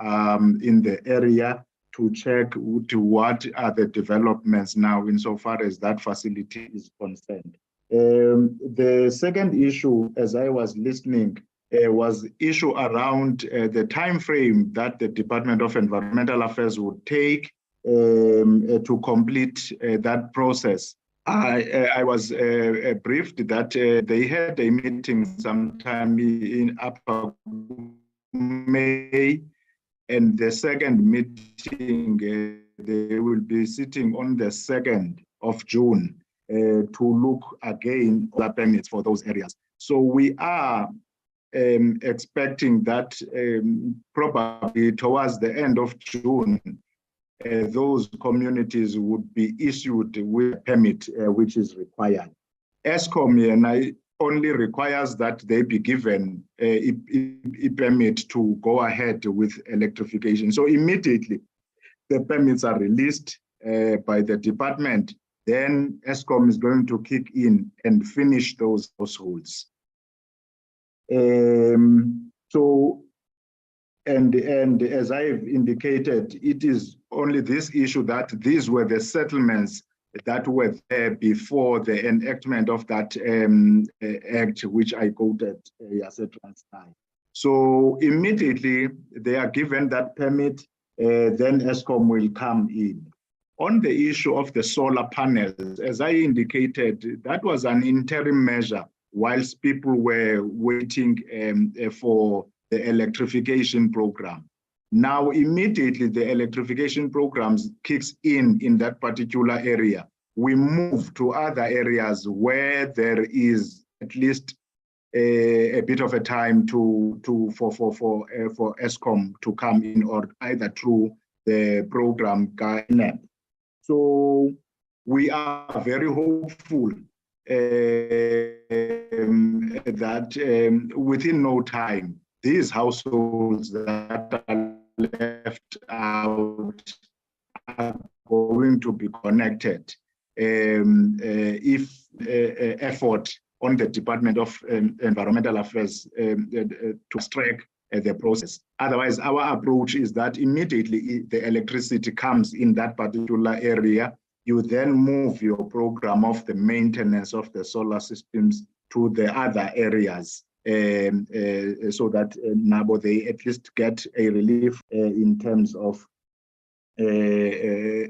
in the area to check to what are the developments now insofar as that facility is concerned. The second issue, as I was listening, was issue around the time frame that the Department of Environmental Affairs would take to complete that process. I was briefed that they had a meeting sometime in upper May, and the second meeting they will be sitting on the 2nd of June to look again at permits for those areas. So we are expecting that probably towards the end of June, those communities would be issued with a permit which is required. ESCOM only requires that they be given a permit to go ahead with electrification. So immediately the permits are released by the department, then ESCOM is going to kick in and finish those households. And as I've indicated, it is only this issue that these were the settlements that were there before the enactment of that act, which I quoted last time. So immediately they are given that permit, then ESCOM will come in. On the issue of the solar panels, as I indicated, that was an interim measure whilst people were waiting for the electrification program. Now, immediately the electrification programs kicks in that particular area. We move to other areas where there is at least a bit of a time for ESCOM to come in, or either through the program guidance. So we are very hopeful that within no time, these households that are left out are going to be connected if effort on the Department of Environmental Affairs to track the process. Otherwise, our approach is that immediately the electricity comes in that particular area, you then move your program of the maintenance of the solar systems to the other areas. So that NABO, they at least get a relief in terms of a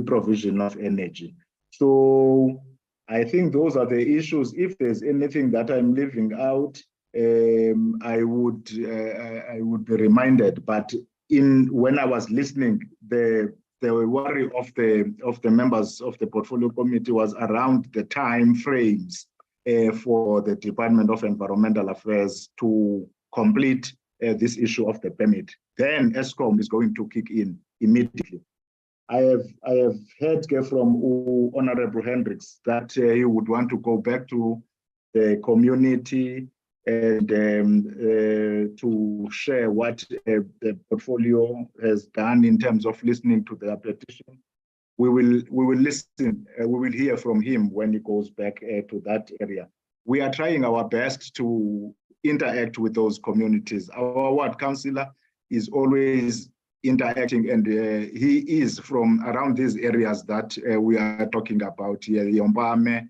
provision of energy. So I think those are the issues. If there's anything that I'm leaving out, I would be reminded. But when I was listening, the worry of the members of the Portfolio Committee was around the time frames for the Department of Environmental Affairs to complete this issue of the permit. Then ESCOM is going to kick in immediately. I have heard from Honorable Hendricks that he would want to go back to the community and to share what the portfolio has done in terms of listening to their petition. We will listen. We will hear from him when he goes back to that area. We are trying our best to interact with those communities. Our ward councillor is always interacting, and he is from around these areas that we are talking about here, the Mpame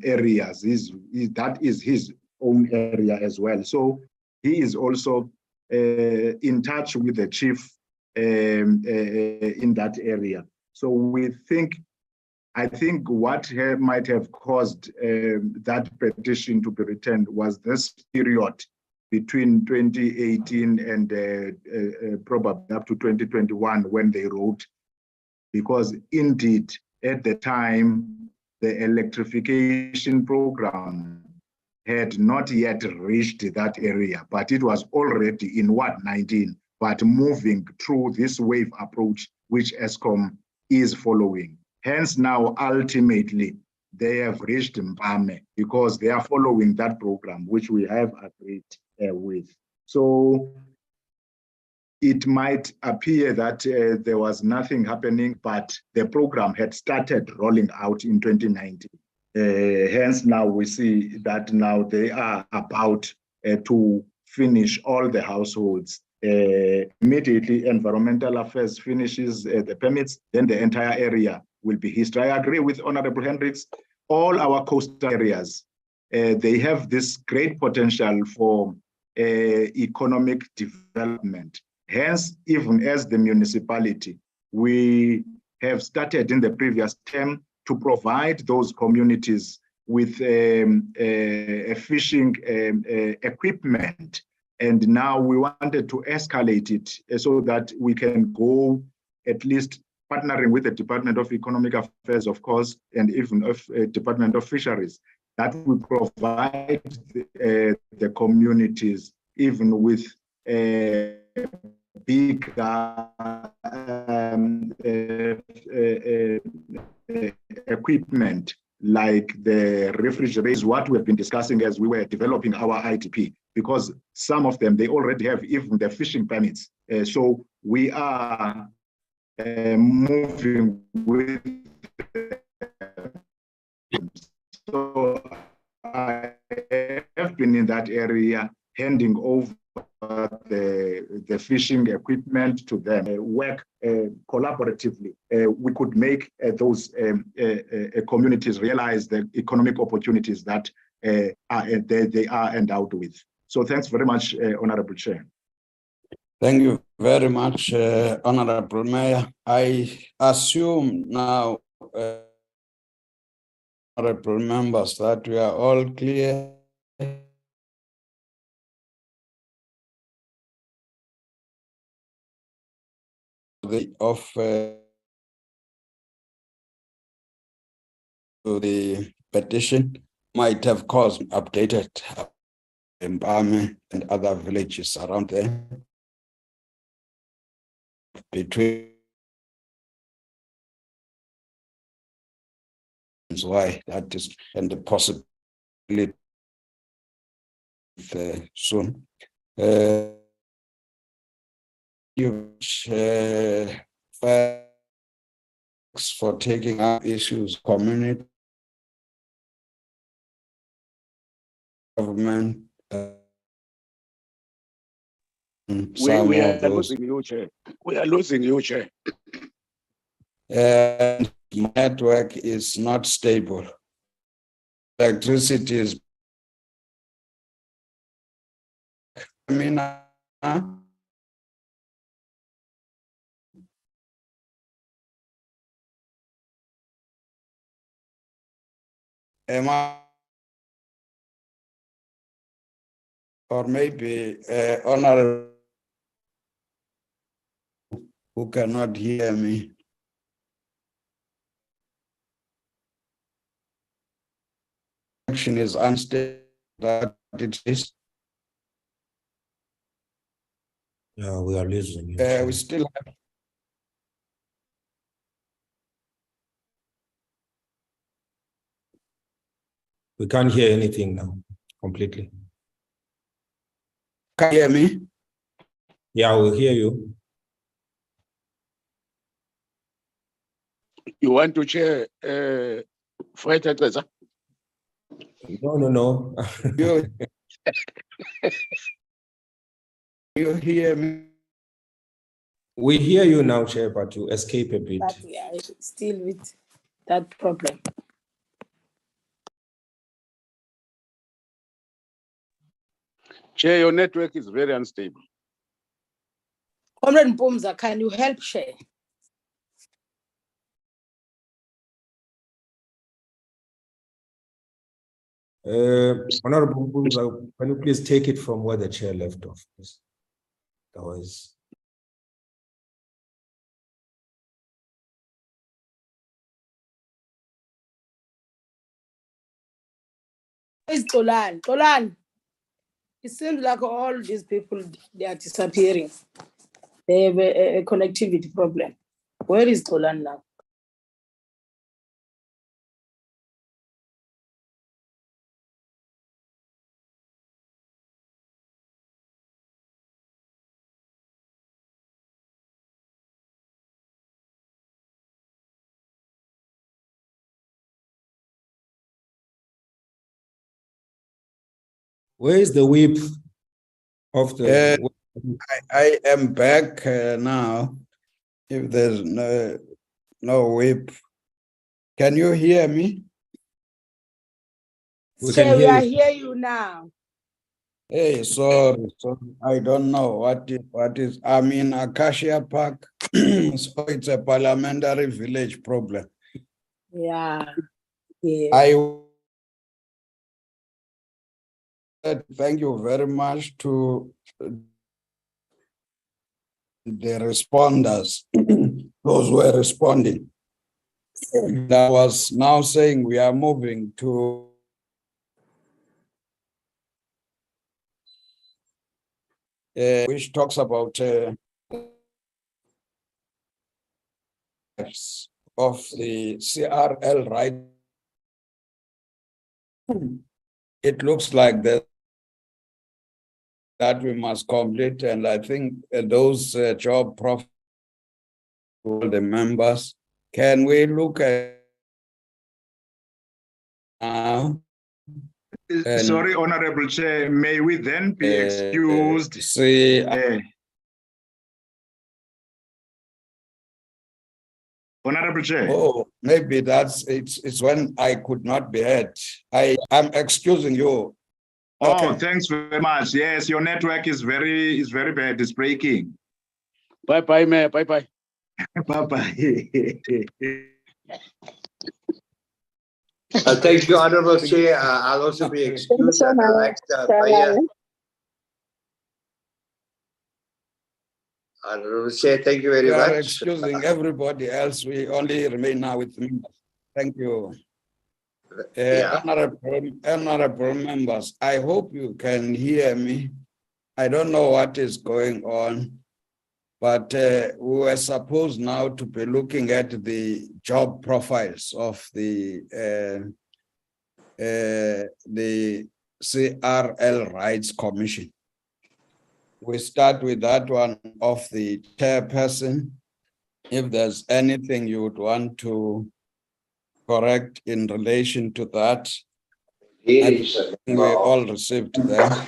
areas. That is his own area as well. So he is also in touch with the chief in that area. So I think what might have caused that petition to be returned was this period between 2018 and probably up to 2021 when they wrote, because indeed at the time the electrification program had not yet reached that area, but it was already in Ward 19, but moving through this wave approach which ESCOM is following. Hence now ultimately they have reached Mpame because they are following that program which we have agreed with. So it might appear that there was nothing happening, but the program had started rolling out in 2019. Hence now we see that now they are about to finish all the households. Immediately environmental affairs finishes the permits, then the entire area will be history. I agree with Honorable Hendricks. All our coastal areas, they have this great potential for economic development. Hence, even as the municipality, we have started in the previous term to provide those communities with fishing equipment. And now we wanted to escalate it so that we can go at least partnering with the Department of Economic Affairs, of course, and even of Department of Fisheries, that we provide the communities even with big equipment like the refrigerators, what we've been discussing as we were developing our ITP, because some of them, they already have even the fishing permits. So we are moving with them. So I have been in that area handing over the fishing equipment to them, work collaboratively. We could make those communities realize the economic opportunities that they are endowed with. So thanks very much, Honorable Chair. Thank you very much, Honorable Mayor. I assume now, honorable members, that we are all clear. The petition might have caused updated Mpame and other villages around there between why that is, and the possibility soon. Thanks for taking up issues, community, government. We are losing you, Chair. We are losing you, Chair. And network is not stable. Electricity is. Or maybe honorable who cannot hear me. Action is unstable. That it is. Yeah, we are losing you. We still have. We can't hear anything now completely. Can you hear me? Yeah, we'll hear you. You want to chair Fighter Treza? No. You hear me? We hear you now, Chair, but you escape a bit. But we are still with that problem. Chair, your network is very unstable. Comrade Mpumza, can you help share? Honorable Mbumza, can you please take it from where the chair left off, please? Otherwise. Where's Tolan? Tolan, it seems like all these people, they are disappearing. They have a connectivity problem. Where is Tolan now? Where is the whip of the? I am back now. If there's no whip, can you hear me? We Say, can we hear are you. hear you now. Hey, sorry, I don't know what is. I'm in Acacia Park, so it's a parliamentary village problem. Yeah. Yeah. Thank you very much to the responders, those who were responding. I was now saying we are moving to which talks about of the CRL, right? It looks like that we must complete, and I think those job profiles, the members, can we look at now? Sorry, Honorable Chair, may we then be excused? Honorable Chair. Oh, maybe it's when I could not be heard. I'm excusing you. Oh, Okay. thanks very much. Yes, your network is very bad. It's breaking. Bye, Mayor. Bye. Bye. Thank you, Honorable Chair. I'll also be excused. Honorable Chair, thank you very much. Excusing everybody else. We only remain now with members. Thank you. Honorable members, I hope you can hear me. I don't know what is going on, but we were supposed now to be looking at the job profiles of the CRL Rights Commission. We start with that one of the chairperson. If there's anything you would want to correct in relation to that, we all received them.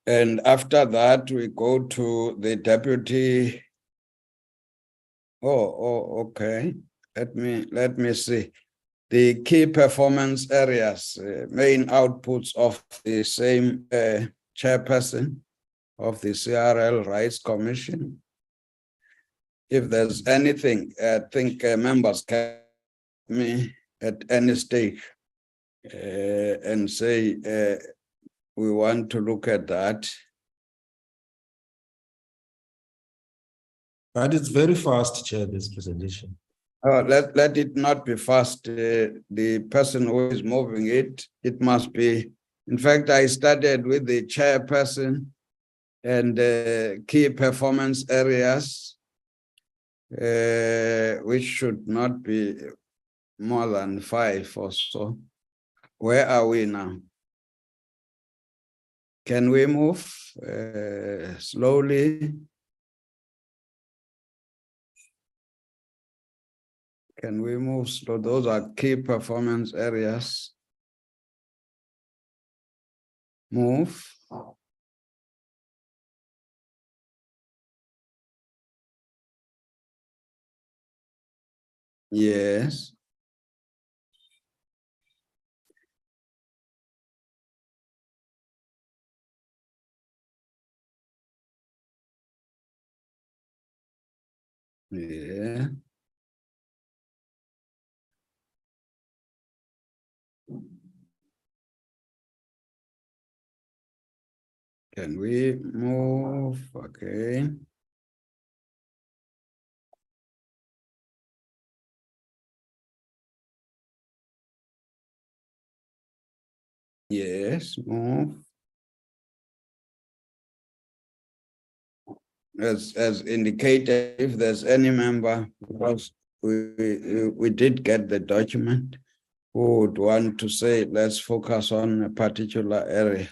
And after that, we go to the deputy. Okay. Let me see. The key performance areas, main outputs of the same chairperson of the CRL Rights Commission. If there's anything, I think members can me at any stage and say we want to look at that. But it's very fast, Chair, this presentation. Let it not be fast. The person who is moving it must be. In fact, I started with the chairperson and key performance areas. which should not be more than 5 or so. Where are we now? Can we move slowly? Can we move slow? Those are key performance areas. Move. Yes. Yeah. Can we move? Okay. Yes, move. As indicated, if there's any member, because we did get the document, who would want to say, let's focus on a particular area.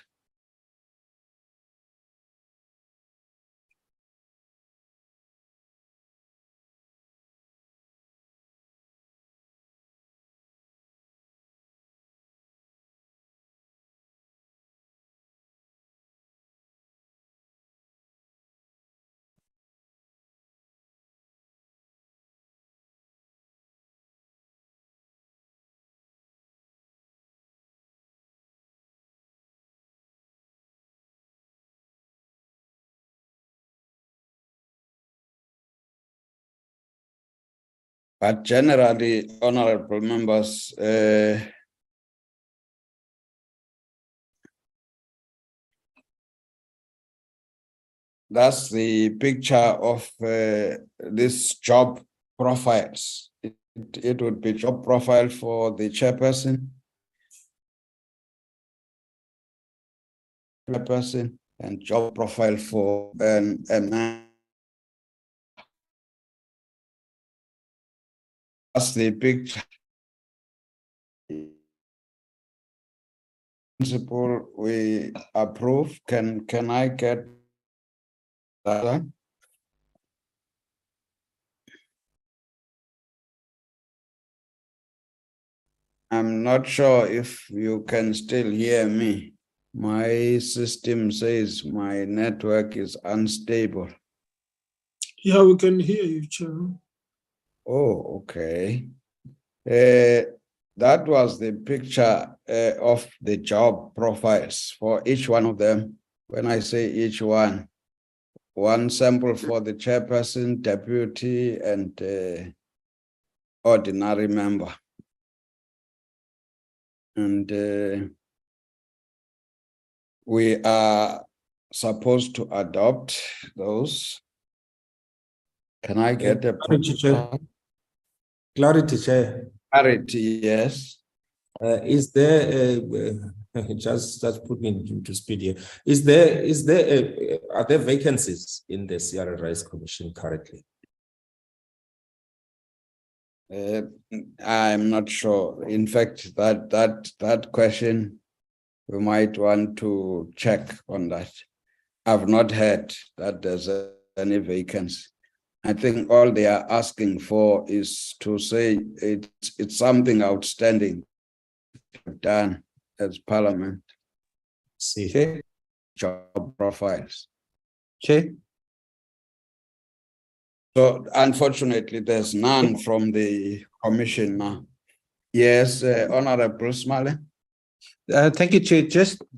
But generally, honorable members, that's the picture of this job profiles. It would be job profile for the chairperson, and job profile for an that's the picture. Principle we approve. Can I get that? I'm not sure if you can still hear me. My system says my network is unstable. Yeah, we can hear you, Chair. Oh, okay. That was the picture of the job profiles for each one of them. When I say each one sample for the chairperson, deputy, and ordinary member. And we are supposed to adopt those. Can I get a Clarity, Chair. Clarity, Chair. clarity? Yes. Is there just put me into speed here? Are there vacancies in the CRRI's commission currently? I'm not sure. In fact, that question, we might want to check on that. I've not heard that there's any vacancy. I think all they are asking for is to say it's something outstanding done as Parliament. See. Okay. Job profiles. Chair? So unfortunately, there's none from the commission now. Yes, Honorable Smale. Thank you, Chair.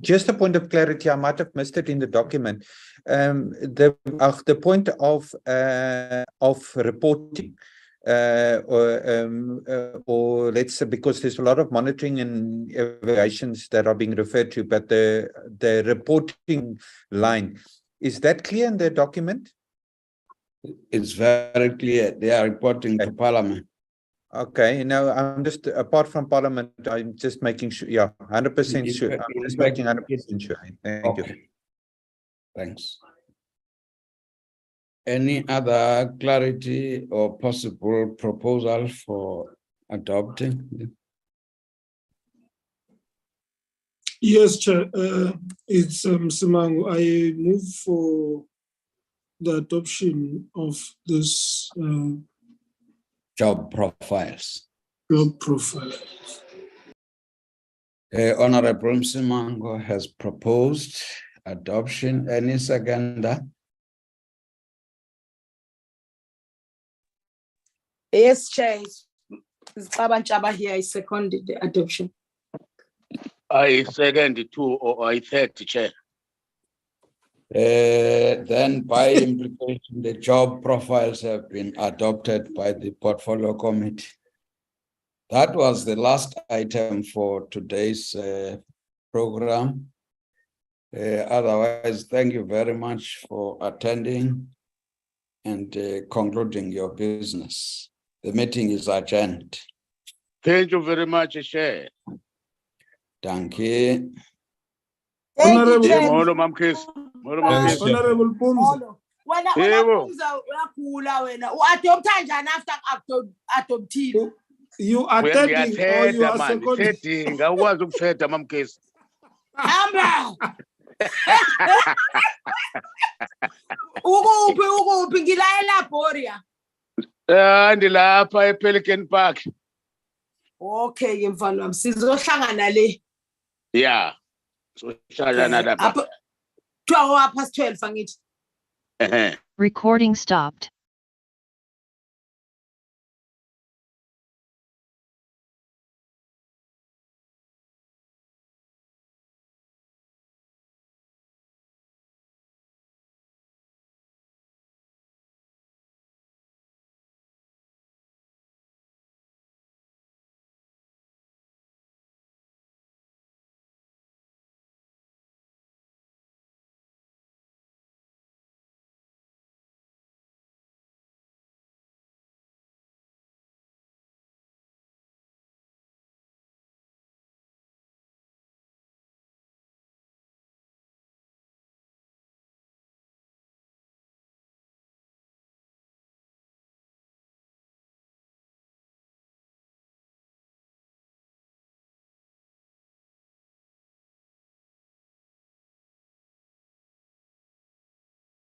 Just a point of clarity, I might have missed it in the document. The point of reporting, or let's say, because there's a lot of monitoring and evaluations that are being referred to, but the reporting line, is that clear in the document? It's very clear. They are reporting to Parliament. Okay, no, I'm just, apart from Parliament, I'm just making sure, yeah, 100% sure. I'm just making 100% sure. Thank you. Thanks. Any other clarity or possible proposal for adopting? Yes, Chair. It's Simango. I move for the adoption of this Job profiles. job profile. Honorable Msimango has proposed adoption. Any seconder? Yes, Chair. Chaba here. I second the adoption. I second it too, or I third, Chair. Then by implication, the job profiles have been adopted by the portfolio committee. That was the last item for today's program. Otherwise, thank you very much for attending and concluding your business. The meeting is adjourned. Thank you very much, Chair. Thank you. Honorable, Molo Mamkes. Molo Mamkes. Honorable Pumzi. When Yebo. after You are attending or you are seconding? Setting. I was upset, Mamkes. ukuphi ngilayela Boria. Ndilapha ePelican Park. Okay, mfana wami sizohlangana le. Yeah. So hlangana lapha. Apha 12 angithi. Recording stopped.